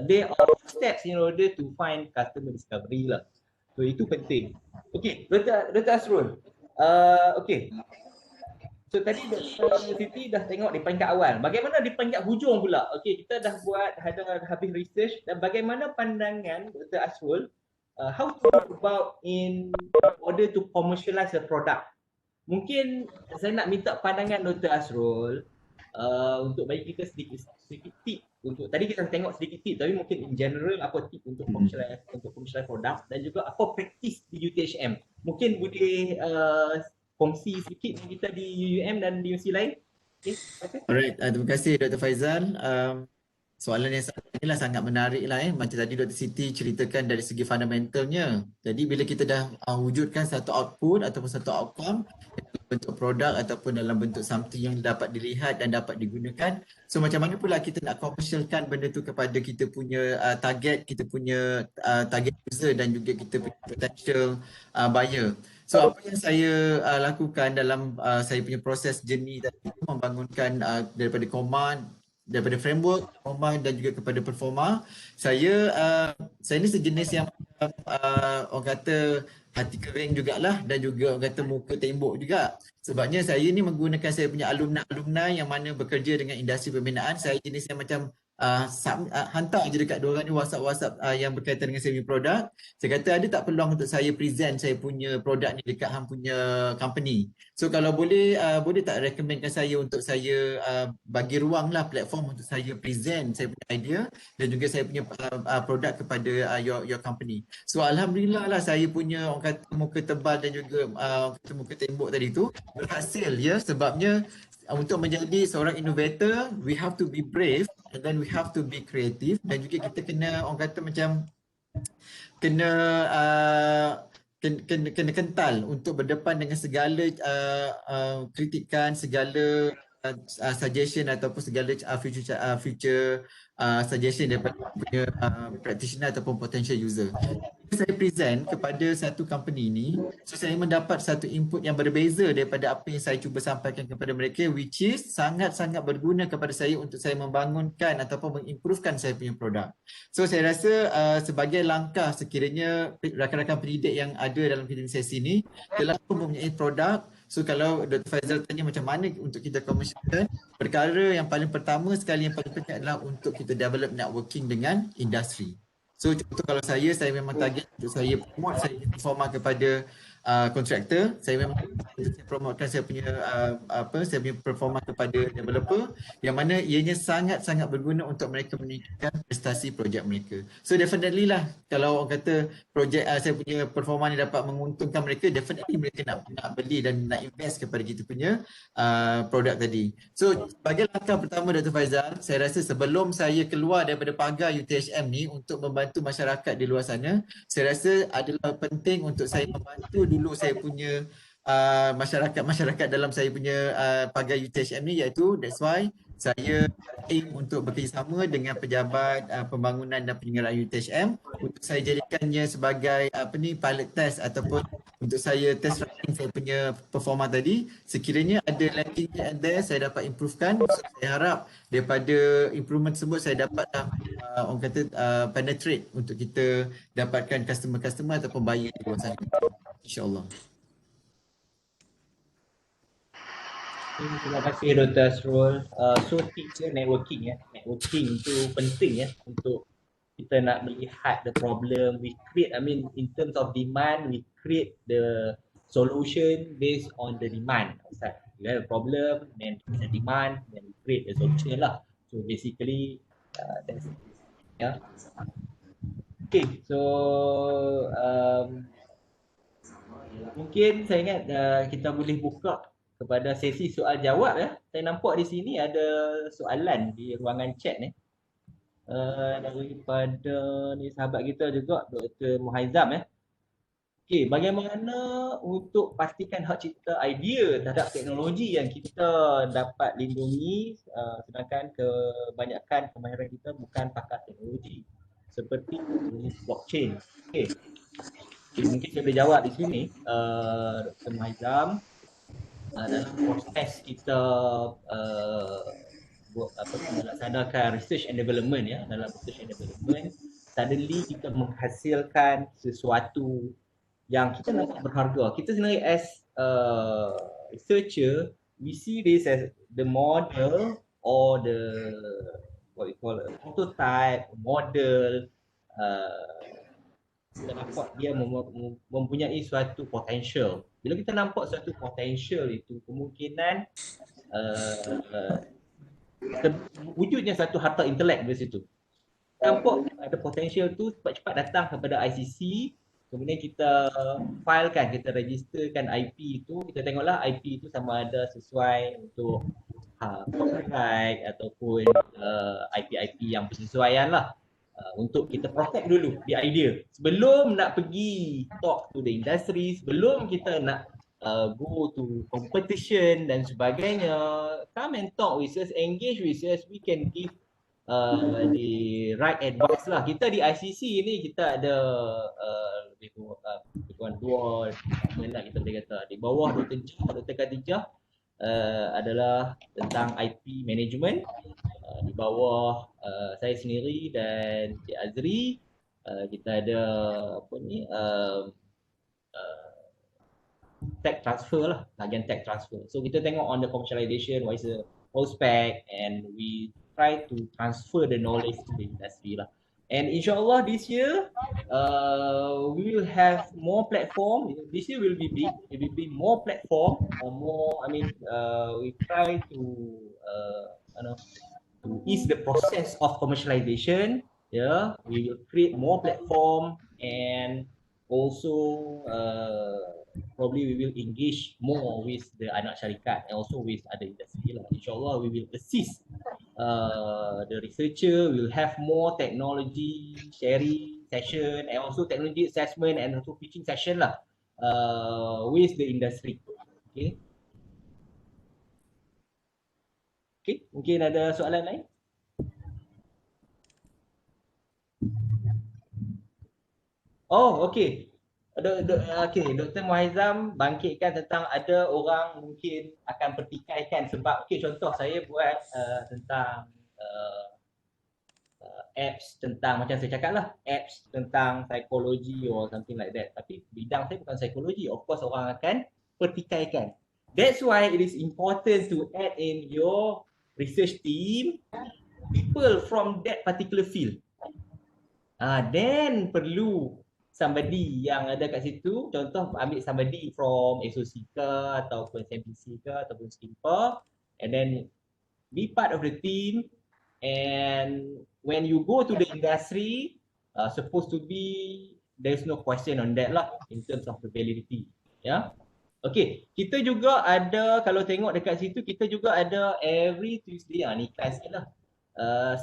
there are steps in order to find customer discovery lah. So itu penting. Okay, Dr. Asrul. Okay. So So tadi Dr. Siti dah tengok di peringkat awal. Bagaimana di peringkat hujung pula? Okey, kita dah buat habis research dan bagaimana pandangan Dr. Asrul how to go about in order to commercialize a product. Mungkin saya nak minta pandangan Dr. Asrul untuk bagi kita sedikit tip untuk tadi kita tengok sedikit tip tapi mungkin in general apa tip untuk commercialize produk dan juga apa praktis di UTHM. Mungkin boleh kongsi sedikit dengan kita di UUM dan di universiti lain. Okay. Alright, terima kasih Dr. Faizal. Soalan yang inilah sangat menarik lah Macam tadi Dr. Siti ceritakan dari segi fundamentalnya. Jadi bila kita dah wujudkan satu output ataupun satu outcome dalam bentuk produk ataupun dalam bentuk something yang dapat dilihat dan dapat digunakan. So macam mana pula kita nak commercialkan benda tu kepada kita punya target target user dan juga kita punya potential buyer. So apa yang saya lakukan dalam saya punya proses journey tadi membangunkan daripada command, daripada framework, command dan juga kepada performa. Saya ni sejenis yang orang kata hati kering jugalah dan juga orang kata muka tembok juga. Sebabnya saya ni menggunakan saya punya alumni yang mana bekerja dengan industri pembinaan. Saya jenis yang macam hantar je dekat diorang ni WhatsApp yang berkaitan dengan saya punya produk. Saya kata ada tak peluang untuk saya present saya punya produk ni dekat hang punya company. So kalau boleh tak recommendkan saya untuk saya bagi ruang lah platform untuk saya present saya punya idea dan juga saya punya produk kepada your company. So alhamdulillah lah saya punya orang kata muka tebal dan juga muka tembok tadi tu berhasil ya, sebabnya untuk menjadi seorang innovator we have to be brave and then we have to be creative dan juga kita kena orang kata macam kena kental untuk berdepan dengan segala kritikan, segala suggestion ataupun segala future suggestion daripada punya practitioner ataupun potential user. Saya present kepada satu company ni, so saya mendapat satu input yang berbeza daripada apa yang saya cuba sampaikan kepada mereka, which is sangat-sangat berguna kepada saya untuk saya membangunkan ataupun mengimprovekan saya punya produk. So saya rasa sebagai langkah sekiranya rakan-rakan pendidik yang ada dalam klinik sesi ni telah mempunyai produk. So kalau Dr. Faizal tanya macam mana untuk kita commercialkan, perkara yang paling pertama sekali yang paling penting adalah untuk kita develop networking dengan industri. So contoh kalau saya memang target untuk saya promote saya performa kepada kontraktor, saya memang promotekan saya punya saya punya performa kepada developer yang mana ianya sangat-sangat berguna untuk mereka meningkatkan prestasi projek mereka. So definitely lah kalau orang kata projek saya punya performa ni dapat menguntungkan mereka, definitely mereka nak beli dan nak invest kepada kita punya produk tadi. So sebagai langkah pertama Dr. Faizal, saya rasa sebelum saya keluar daripada pagar UTHM ni untuk membantu masyarakat di luar sana, saya rasa adalah penting untuk saya membantu dulu saya punya masyarakat dalam saya punya pagar UTHM ni, iaitu that's why saya aim untuk bekerjasama dengan pejabat pembangunan dan penyelenggaraan UTHM untuk saya jadikannya sebagai pilot test ataupun untuk saya test running saya punya performa tadi. Sekiranya ada lacking there saya dapat improvekan. So, saya harap daripada improvement tersebut saya dapat orang kata penetrate untuk kita dapatkan customer ataupun buyer di luar sana, insyaAllah. Terima kasih Dr. Asrul. So tipsnya networking ya. Networking itu penting ya untuk kita nak melihat the problem. We create, in terms of demand, we create the solution based on the demand. We have a problem, then the demand, then we create the solution lah. So basically, that's it. Yeah. Okay, so mungkin saya ingat kita boleh buka kepada sesi soal jawab ya. Saya nampak di sini ada soalan di ruangan chat ni. Daripada ni sahabat kita juga Dr. Muhaizam ya. Okey, bagaimana untuk pastikan hak cipta idea terhadap teknologi yang kita dapat lindungi sedangkan kebanyakan kemahiran kita bukan pakar teknologi seperti blockchain. Okey. Mungkin saya boleh jawab di sini Dr. Muhaizam. Dalam proses kita melaksanakan research and development ya, dalam research and development suddenly kita menghasilkan sesuatu yang kita nampak berharga. Kita sebenarnya as researcher we see this as the model or the what we call a prototype model. Kita nampak dia mempunyai suatu potential. Bila kita nampak suatu potential itu, kemungkinan wujudnya satu harta intelek di situ. Nampak ada potential tu, cepat-cepat datang kepada ICC, kemudian kita filekan, kita registerkan IP itu, kita tengoklah IP itu sama ada sesuai untuk copyright ataupun IP-IP yang bersesuaian lah. Untuk kita protect dulu the idea sebelum nak pergi talk to the industry, sebelum kita nak go to competition dan sebagainya. Come and talk with us, engage with us, we can give the right advice lah. Kita di ICC ni kita ada lebih kurang dua department lah, kita boleh kata. Di bawah Dr. Khadijah adalah tentang IP management. Di bawah saya sendiri dan Cik Azri, kita ada apa ni, tech transfer lah, bahagian tech transfer. So kita tengok on the commercialization, what is the whole spec, and we try to transfer the knowledge to the industry lah. And insyaAllah this year, we will have more platform. This year will be big. It will be more platform, or more. I mean, we try to to ease the process of commercialization. Yeah, we will create more platform, and also probably we will engage more with the anak syarikat and also with other industry lah. InsyaAllah we will assist the researcher. We will have more technology sharing session and also technology assessment and also pitching session lah with the industry. Okay. Okay, mungkin ada soalan lain? Oh, okay. Dr. Muaizam bangkitkan tentang ada orang mungkin akan pertikaikan sebab, contoh saya buat tentang apps tentang, macam saya cakap lah, apps tentang psikologi or something like that. Tapi bidang saya bukan psikologi. Of course orang akan pertikaikan. That's why it is important to add in your research team people from that particular field. Then perlu somebody yang ada kat situ, contoh ambil somebody from SOC ke ataupun SMPC ke ataupun Skimper, and then be part of the team. And when you go to the industry, supposed to be, there's no question on that lah in terms of the validity. Yeah. Okay, kita juga ada, kalau tengok dekat situ, kita juga ada every Tuesday, ni kelas ni lah.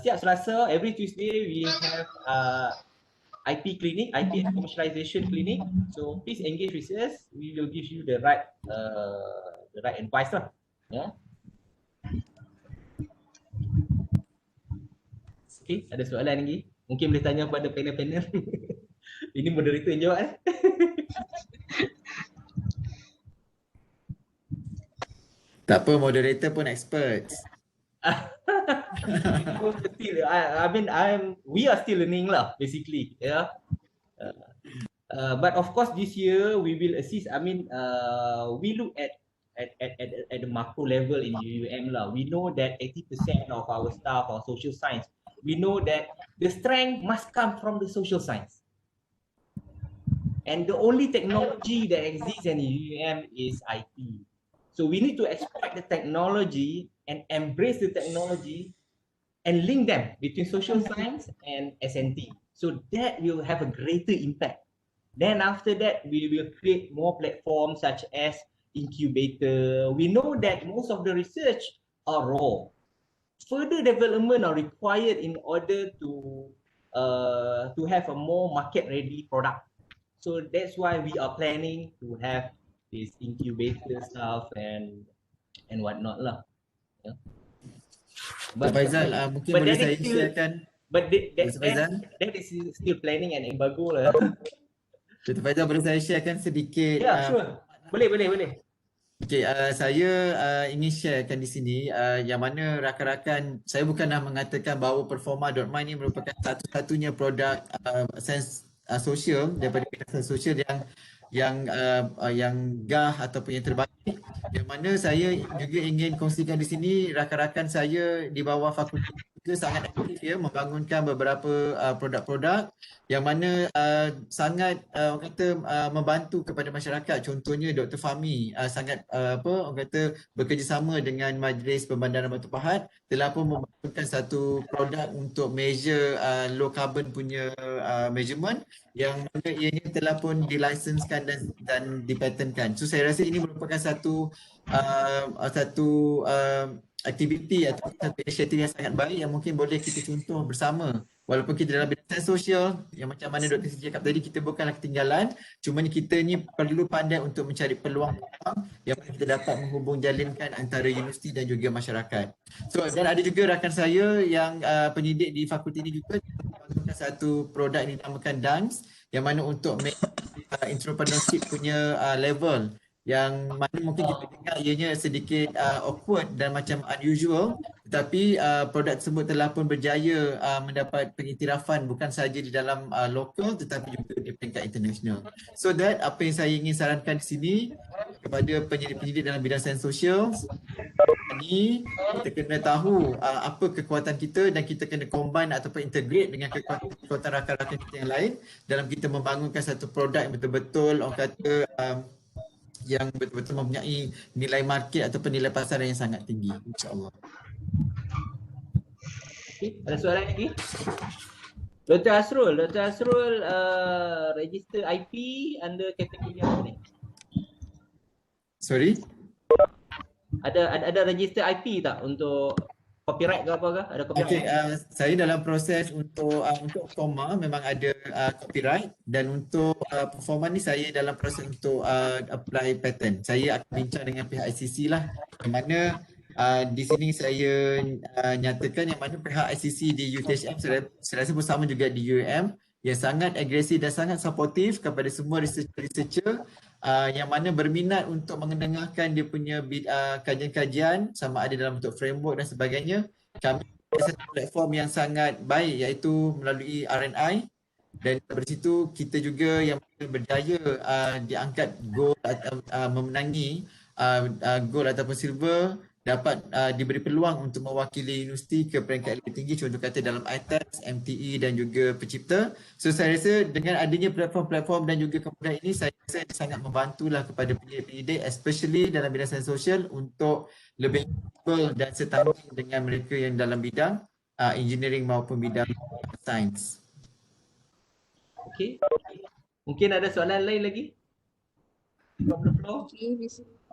Setiap Selasa, every Tuesday we have IP clinic, IP and commercialization clinic. So please engage with us. We will give you the right advice lah. Yeah. Okay, ada soalan lagi? Mungkin boleh tanya kepada panel-panel. Ini moderator yang jawab. Tak apa, moderator pun expert. We are still learning lah, basically. Yeah. But of course, this year we will assist. We look at the macro level in UUM lah. We know that 80% of our staff are social science. We know that the strength must come from the social science. And the only technology that exists in UUM is IT. So we need to exploit the technology and embrace the technology and link them between social science and SNT. So that will have a greater impact. Then after that, we will create more platforms such as incubator. We know that most of the research are raw. Further development are required in order to have a more market-ready product. So that's why we are planning to have this incubator stuff and whatnot lah. Yeah. But Faizal, mungkin boleh saya sharekan. But that is still planning and embargo lah. Dr. Faizal, boleh saya sharekan sedikit? Ya, sure. Boleh. Okay, saya ingin sharekan di sini yang mana rakan-rakan, saya bukanlah mengatakan bahawa Performa.my ini merupakan satu-satunya produk sains sosial daripada bidang sains sosial yang gah ataupun yang terbaik, yang mana saya juga ingin kongsikan di sini. Rakan-rakan saya di bawah fakulti juga sangat aktif ya membangunkan beberapa produk-produk yang mana sangat orang kata membantu kepada masyarakat. Contohnya Dr. Fahmi sangat orang kata bekerjasama dengan Majlis Pembandaran Batu Pahat telah pun membangunkan satu produk untuk measure low carbon punya measurement yang mana ianya telah pun dilisenskan dan dipatenkan. So saya rasa ini merupakan satu aktiviti atau satu inisiatif yang sangat baik yang mungkin boleh kita contoh bersama. Walaupun kita dalam bidang sains sosial, yang macam mana Dr. Siti cakap tadi, kita bukanlah ketinggalan. Cuma kita ni perlu pandai untuk mencari peluang-peluang yang mana kita dapat menghubung jalinkan antara universiti dan juga masyarakat. So, dan ada juga rakan saya yang penyidik di fakulti ini juga membangunkan satu produk yang dinamakan DANCE, yang mana untuk make entrepreneurship punya level, yang mana mungkin kita dengar ianya sedikit awkward dan macam unusual, tetapi produk tersebut telah pun berjaya mendapat pengiktirafan bukan sahaja di dalam lokal tetapi juga di peringkat international. So that apa yang saya ingin sarankan di sini kepada penyidik-penyidik dalam bidang sains sosial ni, kita kena tahu apa kekuatan kita dan kita kena combine ataupun integrate dengan kekuatan rakan-rakan kita yang lain dalam kita membangunkan satu produk yang betul-betul orang kata yang betul-betul mempunyai nilai market ataupun nilai pasaran yang sangat tinggi, insya-Allah. Okay, ada soalan lagi? Dr. Asrul register IP under kategori apa ni? Sorry? Ada register IP tak untuk copyright ke apa ke? Ada copyright? Okay, saya dalam proses untuk Forma memang ada copyright, dan untuk performa ni saya dalam proses untuk apply patent. Saya akan bincang dengan pihak ICC lah, yang mana di sini saya nyatakan yang mana pihak ICC di UTHM saya rasa pun sama juga di UAM yang sangat agresif dan sangat supportive kepada semua researcher yang mana berminat untuk mendengarkan dia punya kajian-kajian sama ada dalam bentuk framework dan sebagainya. Kami ada satu platform yang sangat baik iaitu melalui RNI, dan dari situ kita juga yang berjaya diangkat gold atau memenangi gold ataupun silver dapat diberi peluang untuk mewakili universiti ke peringkat lebih tinggi, contoh kata dalam ITAS, MTE dan juga pencipta. So saya rasa dengan adanya platform-platform dan juga kemudahan ini, saya rasa sangat membantulah kepada penyidik-penyidik especially dalam bidang sains sosial untuk lebih capable dan setanggung dengan mereka yang dalam bidang engineering maupun bidang sains. Okey. Mungkin ada soalan lain lagi? From the floor. Okay,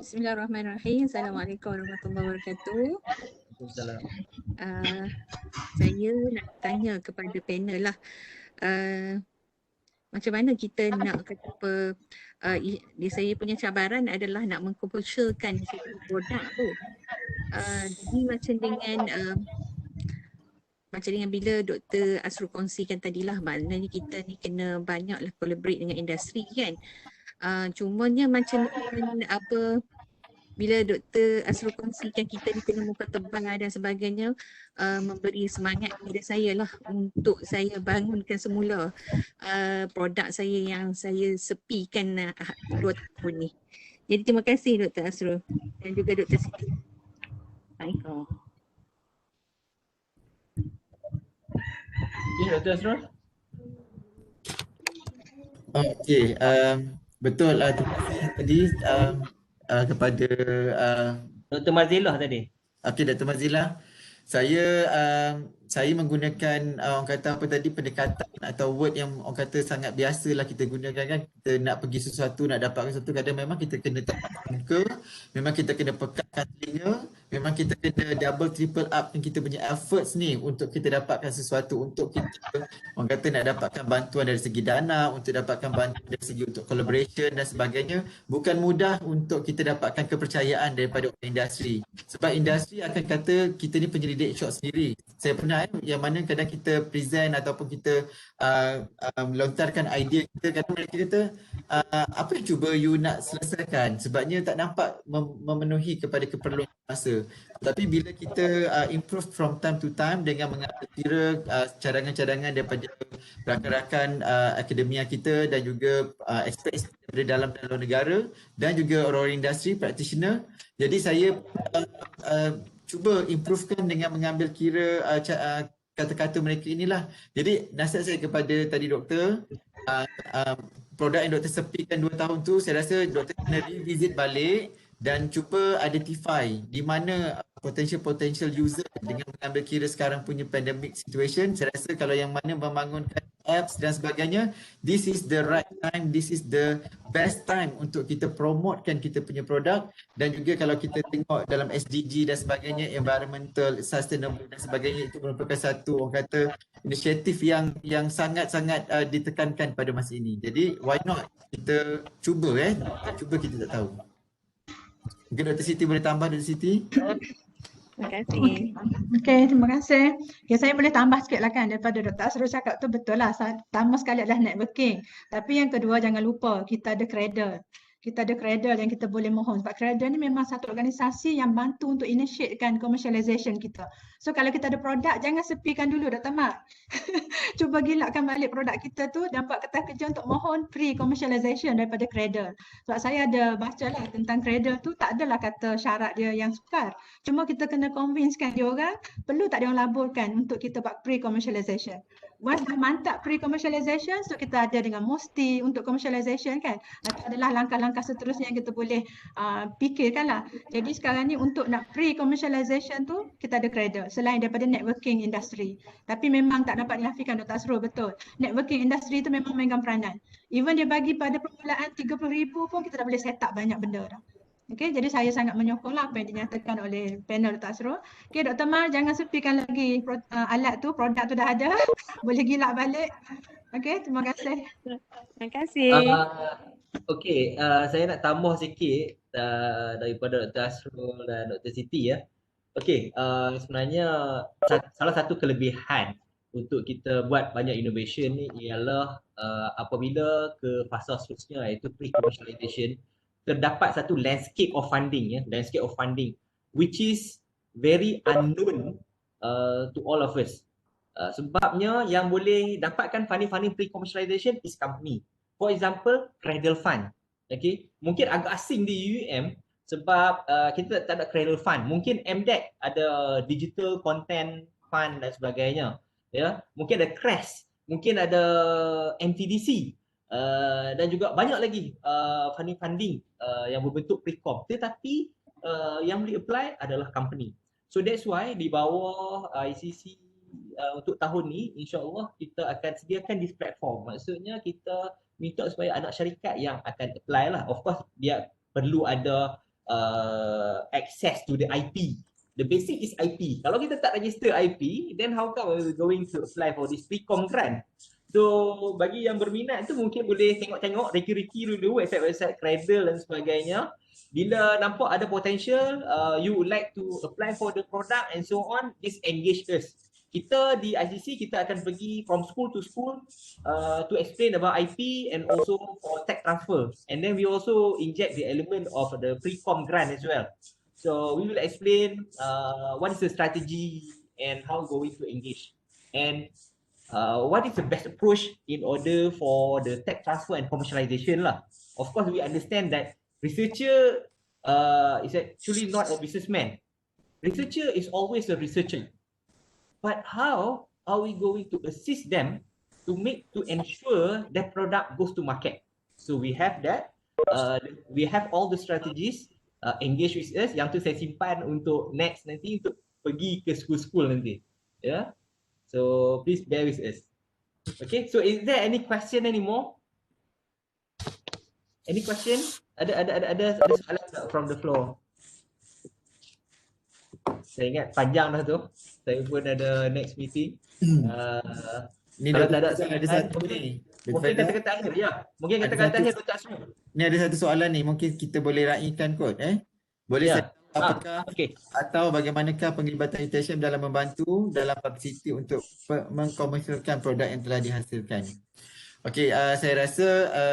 Bismillahirrahmanirrahim. Assalamualaikum warahmatullahi wabarakatuh. Waalaikumsalam. Saya nak tanya kepada panel lah. Macam mana kita nak kata apa, saya punya cabaran adalah nak mengkomersialkan satu produk tu. Jadi macam dengan bila Dr. Asrul kongsikan tadilah, maknanya kita ni kena banyaklah collaborate dengan industri kan. Cumanya macam apa, bila Dr. Asrul kongsikan kita ni kena muka tebal dan sebagainya, memberi semangat kepada saya lah untuk saya bangunkan semula produk saya yang saya sepikan 2 tahun ni. Jadi terima kasih Dr. Asrul dan juga Dr. Siti. Assalamualaikum. Okay, Dr. Asrul. Okey, betul terima kasih tadi kepada Dr. Mazilah tadi. okey, Dr. Mazilah. Saya menggunakan orang kata apa tadi, pendekatan atau word yang orang kata sangat biasalah kita gunakan kan. Kita nak pergi sesuatu, nak dapatkan sesuatu, kadang memang kita kena tekan muka, memang kita kena pekatkan telinga, memang kita kena double triple up kita punya efforts ni untuk kita dapatkan sesuatu, untuk kita orang kata nak dapatkan bantuan dari segi dana, untuk dapatkan bantuan dari segi untuk collaboration dan sebagainya. Bukan mudah untuk kita dapatkan kepercayaan daripada orang industri, sebab industri akan kata kita ni penyelidik shot sendiri. Saya pernah yang mana kadang kita present ataupun kita melontarkan idea kita, kadang mereka kata apa yang cuba you nak selesaikan, sebabnya tak nampak memenuhi kepada keperluan masa. Tapi bila kita improve from time to time dengan mengambil kira cadangan-cadangan daripada rakan-rakan akademia kita dan juga expert dari dalam dan luar negara dan juga orang-orang industri, practitioner. Jadi saya cuba improvekan dengan mengambil kira kata-kata mereka inilah. Jadi nasihat saya kepada tadi doktor, produk yang doktor sepikan 2 tahun tu, saya rasa doktor kena revisit balik dan cuba identify di mana potential user dengan mengambil kira sekarang punya pandemic situation. Saya rasa kalau yang mana membangunkan apps dan sebagainya, this is the right time, this is the best time untuk kita promotekan kita punya produk. Dan juga kalau kita tengok dalam SDG dan sebagainya, environmental, sustainable dan sebagainya, itu merupakan satu orang kata inisiatif yang sangat-sangat ditekankan pada masa ini. Jadi why not kita cuba cuba, kita tak tahu. Mungkin Dr. Siti boleh tambah, Dr. Siti? Terima kasih. Okey, terima kasih. Okay, saya boleh tambah sikit lah kan daripada Dr. Asrul cakap tu betul lah. Pertama sekali adalah networking. Tapi yang kedua jangan lupa kita ada Cradle. Kita ada Cradle yang kita boleh mohon. Sebab Cradle ni memang satu organisasi yang bantu untuk initiatekan commercialization kita. So kalau kita ada produk, jangan sepikan dulu Dr. Mak. Cuba gilakkan balik produk kita tu dan buat kertas kerja untuk mohon pre-commercialization daripada Cradle. Sebab saya ada baca lah tentang Cradle tu, tak adalah kata syarat dia yang sukar. Cuma kita kena convincekan dia orang, perlu tak dia orang laburkan untuk kita buat pre-commercialization. Once dah mantap pre-commercialization, so kita ada dengan Musti untuk commercialization kan. Itu adalah langkah-langkah seterusnya yang kita boleh fikirkan lah. Jadi sekarang ni untuk nak pre-commercialization tu, kita ada Cradle selain daripada networking industry. Tapi memang tak dapat dinafikan Dr. Asrul, betul. Networking industry tu memang memegang peranan. Even dia bagi pada permulaan 30,000 pun kita dah boleh set up banyak benda dah. Okey, jadi saya sangat menyokonglah apa yang dinyatakan oleh panel Dr. Asrul. Okey, Dr. Mar, jangan sepikan lagi alat tu, produk tu dah ada. Boleh gilak balik. Okey, terima kasih. Terima kasih. Okey, saya nak tambah sikit daripada Dr. Asrul dan Dr. Siti ya. Okey, sebenarnya salah satu kelebihan untuk kita buat banyak innovation ni ialah apabila ke fasa seterusnya iaitu pre-commercialization, terdapat satu landscape of funding which is very unknown to all of us. Sebabnya yang boleh dapatkan funding pre-commercialization is company. For example, Cradle Fund. Okay, mungkin agak asing di UUM sebab kita tak ada Cradle Fund. Mungkin MDEC ada Digital Content Fund dan sebagainya. Ya, mungkin ada CRES, mungkin ada MTDC. Dan juga banyak lagi funding yang berbentuk pre-com, tetapi yang boleh apply adalah company. So that's why di bawah ICC untuk tahun ni insya-Allah kita akan sediakan this platform. Maksudnya kita minta supaya anak syarikat yang akan apply lah, of course dia perlu ada access to the IP. The basic is IP. Kalau kita tak register IP, then how come we're going to apply for this pre-com grant? So bagi yang berminat tu mungkin boleh tengok-tengok, reki-reki dulu website-website Cradle dan sebagainya. Bila nampak ada potential, you would like to apply for the product and so on, just engage us. Kita di ICC kita akan pergi from school to school to explain about IP and also for tech transfer. And then we also inject the element of the pre-com grant as well. So we will explain what is the strategy and how going to engage. And what is the best approach in order for the tech transfer and commercialization lah. Of course, we understand that researcher is actually not a businessman. Researcher is always a researcher. But how are we going to assist them to ensure that product goes to market? So we have that. We have all the strategies. Engage with us. Yang tu saya simpan untuk next nanti untuk pergi ke school-school nanti. Yeah. So please bear with us. Okay, so is there any question anymore? Any question? Ada soalan from the floor? Saya ingat panjang dah tu. Saya pun ada next meeting. Ni kalau ada tak ada satu ni. Mungkin kata-kata akhir ya. Mungkin kata-kata akhir Dr. Asrul. Ni ada satu soalan ni, mungkin kita boleh raikan kot Boleh Ya. saya tahu apakah Okay. atau bagaimanakah penglibatan ITSM dalam membantu dalam publicity untuk mengkomersialkan produk yang telah dihasilkan. Okey, saya rasa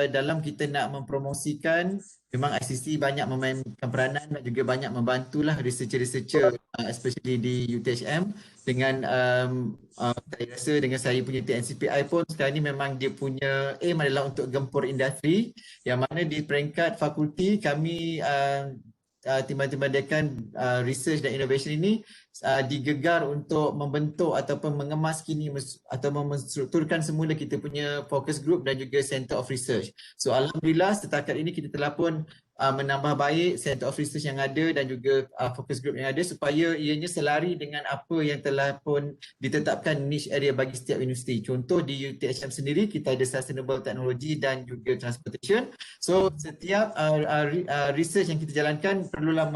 dalam kita nak mempromosikan memang ICC banyak memainkan peranan dan juga banyak membantulah researcher-researcher especially di UTHM dengan saya rasa dengan saya punya TNCPI pun sekarang ni memang dia punya aim adalah untuk gempur industri, yang mana di peringkat fakulti kami Timbalan Dekan Research dan Innovation ini digegar untuk membentuk ataupun mengemas atau menstrukturkan semula kita punya focus group dan juga Center of Research. So alhamdulillah setakat ini kita telah pun menambah baik Center of Research yang ada dan juga focus group yang ada supaya ianya selari dengan apa yang telah pun ditetapkan niche area bagi setiap universiti. Contoh di UTHM sendiri kita ada Sustainable Technology dan juga Transportation. So setiap research yang kita jalankan perlulah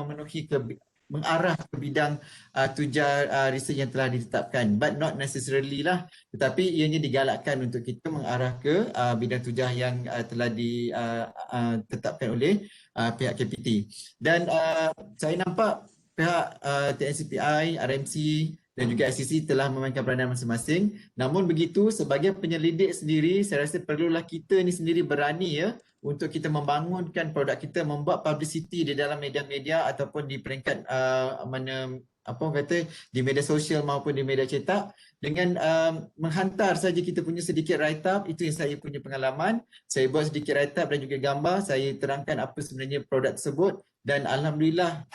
mengarah ke bidang tujar research yang telah ditetapkan, but not necessarily lah, tetapi ianya digalakkan untuk kita mengarah ke bidang tujar yang telah ditetapkan oleh pihak KPT. Dan saya nampak pihak TNCPI, RMC dan juga ICC telah memainkan peranan masing-masing. Namun begitu, sebagai penyelidik sendiri, saya rasa perlulah kita ni sendiri berani ya untuk kita membangunkan produk kita, membuat publicity di dalam media-media ataupun di peringkat di media sosial maupun di media cetak dengan menghantar saja kita punya sedikit write up. Itu yang saya punya pengalaman. Saya buat sedikit write up dan juga gambar, saya terangkan apa sebenarnya produk tersebut dan alhamdulillah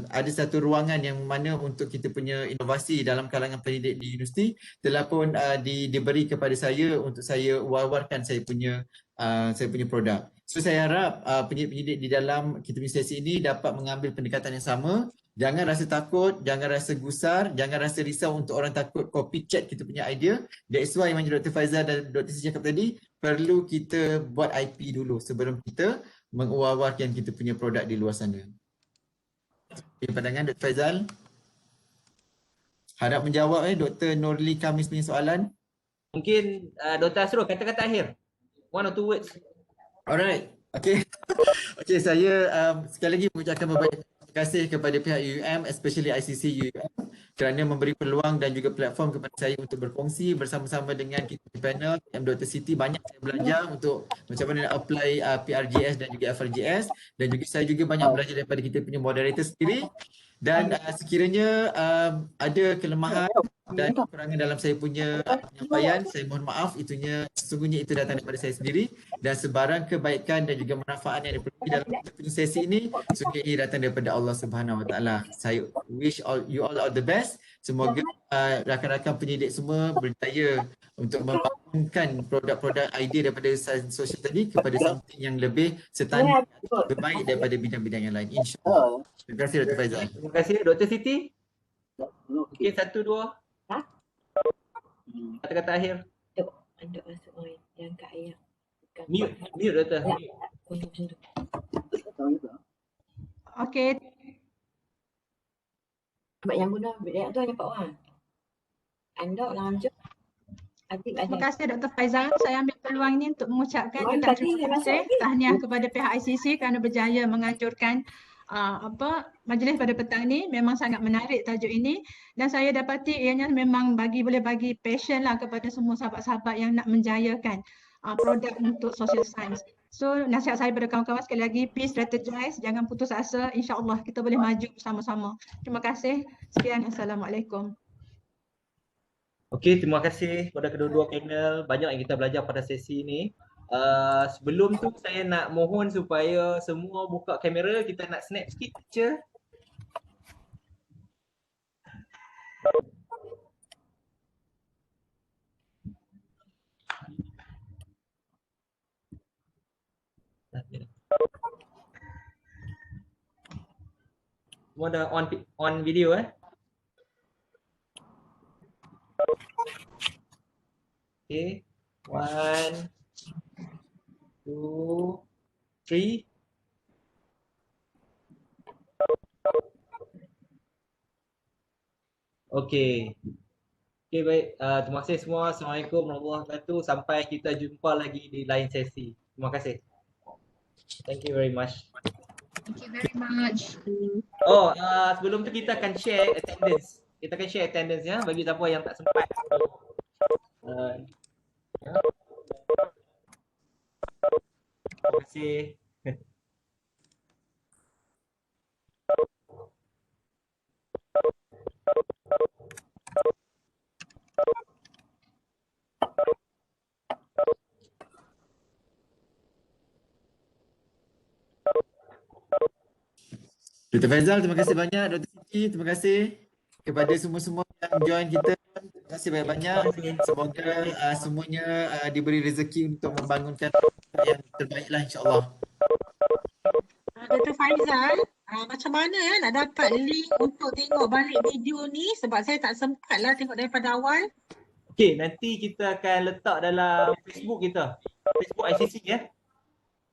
ada satu ruangan yang mana untuk kita punya inovasi dalam kalangan pendidik di universiti telah pun diberi kepada saya untuk saya war-warkan saya punya produk. So saya harap pendidik-pendidik di dalam kita punya sesi ini dapat mengambil pendekatan yang sama. Jangan rasa takut, jangan rasa gusar, jangan rasa risau untuk orang takut copycat kita punya idea. That's why macam Dr. Faizal dan Dr. Si cakap tadi, perlu kita buat IP dulu sebelum kita menguar-warkan kita punya produk di luar sana. Okay, pandangan Dr. Faizal? Harap menjawab Dr. Nurli Kamis punya soalan. Mungkin Dr. Asrul kata-kata akhir. 1 or 2 words. Alright. Okay. Okay, saya sekali lagi mengucapkan berbanyak terima kasih kepada pihak UUM, especially ICC UUM kerana memberi peluang dan juga platform kepada saya untuk berkongsi bersama-sama dengan kita di panel Dr. Siti. Banyak saya belajar untuk macam mana nak apply PRJS dan juga FRJS, dan juga saya juga banyak belajar daripada kita punya moderator sendiri. Dan sekiranya ada kelemahan dan kekurangan dalam saya punya penyampaian, saya mohon maaf. Sesungguhnya itu datang daripada saya sendiri, dan sebarang kebaikan dan juga manfaat yang diperlukan dalam sesi ini sesungguhnya ini datang daripada Allah Subhanahu Wa Taala. Saya wish you all the best. Semoga rakan-rakan pendidik semua berjaya untuk membangunkan produk-produk idea daripada sains sosial tadi kepada something yang lebih standard, lebih baik daripada bidang-bidang yang lain, insya-Allah. Terima kasih Dr. Faizal. Terima kasih Dr. Siti. Mungkin 1, 2. Kata-kata akhir. Anda masuk yang kat ayah. Mute Dr. Okey. Yang guna yang tu hanya Pak Wan. Anda lanjut. Terima kasih Dr. Faizal. Saya ambil peluang ini untuk mengucapkan juga terima kasih, tahniah kepada pihak ICC kerana berjaya menganjurkan majlis pada petang ni. Memang sangat menarik tajuk ini, dan saya dapati ianya memang boleh bagi passion lah kepada semua sahabat-sahabat yang nak menjayakan produk untuk social science. So nasihat saya kepada kawan-kawan sekali lagi, please strategize, jangan putus asa. InsyaAllah kita boleh maju bersama-sama. Terima kasih. Sekian. Assalamualaikum. Okey, terima kasih kepada kedua-dua panel. Banyak yang kita belajar pada sesi ini. Sebelum tu saya nak mohon supaya semua buka kamera, kita nak snap sikit picture. Semua dah on video Okay, 1, 2, 3. Okay. Okay, baik. Terima kasih semua. Assalamualaikum warahmatullahi wabarakatuh. Sampai kita jumpa lagi di lain sesi. Terima kasih. Thank you very much. Thank you very much. Sebelum tu kita akan share attendance. Kita akan share attendance ya, bagi siapa yang tak sempat. Terima kasih. Dr. Faizal, terima kasih banyak. Dr. Siti, terima kasih kepada semua-semua yang join kita. Terima kasih banyak-banyak. Semoga semuanya diberi rezeki untuk membangunkan yang terbaiklah insya-Allah. Dr. Faizal, macam mana ya nak dapat link untuk tengok balik video ni sebab saya tak sempat lah tengok daripada awal. Okey, nanti kita akan letak dalam Facebook kita. Facebook ICC ya.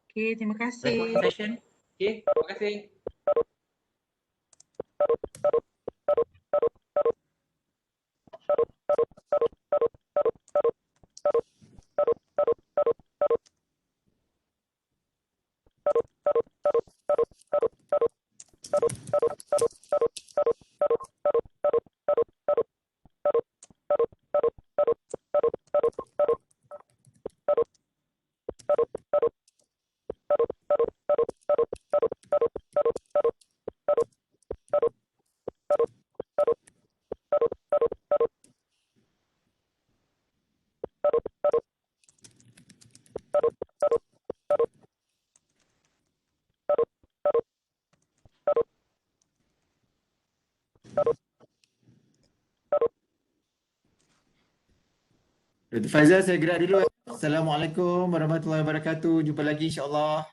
Okey, terima kasih. Recording session. Okey, terima kasih. Dr. Faizal, saya gerak dulu. Assalamualaikum warahmatullahi wabarakatuh. Jumpa lagi insya-Allah.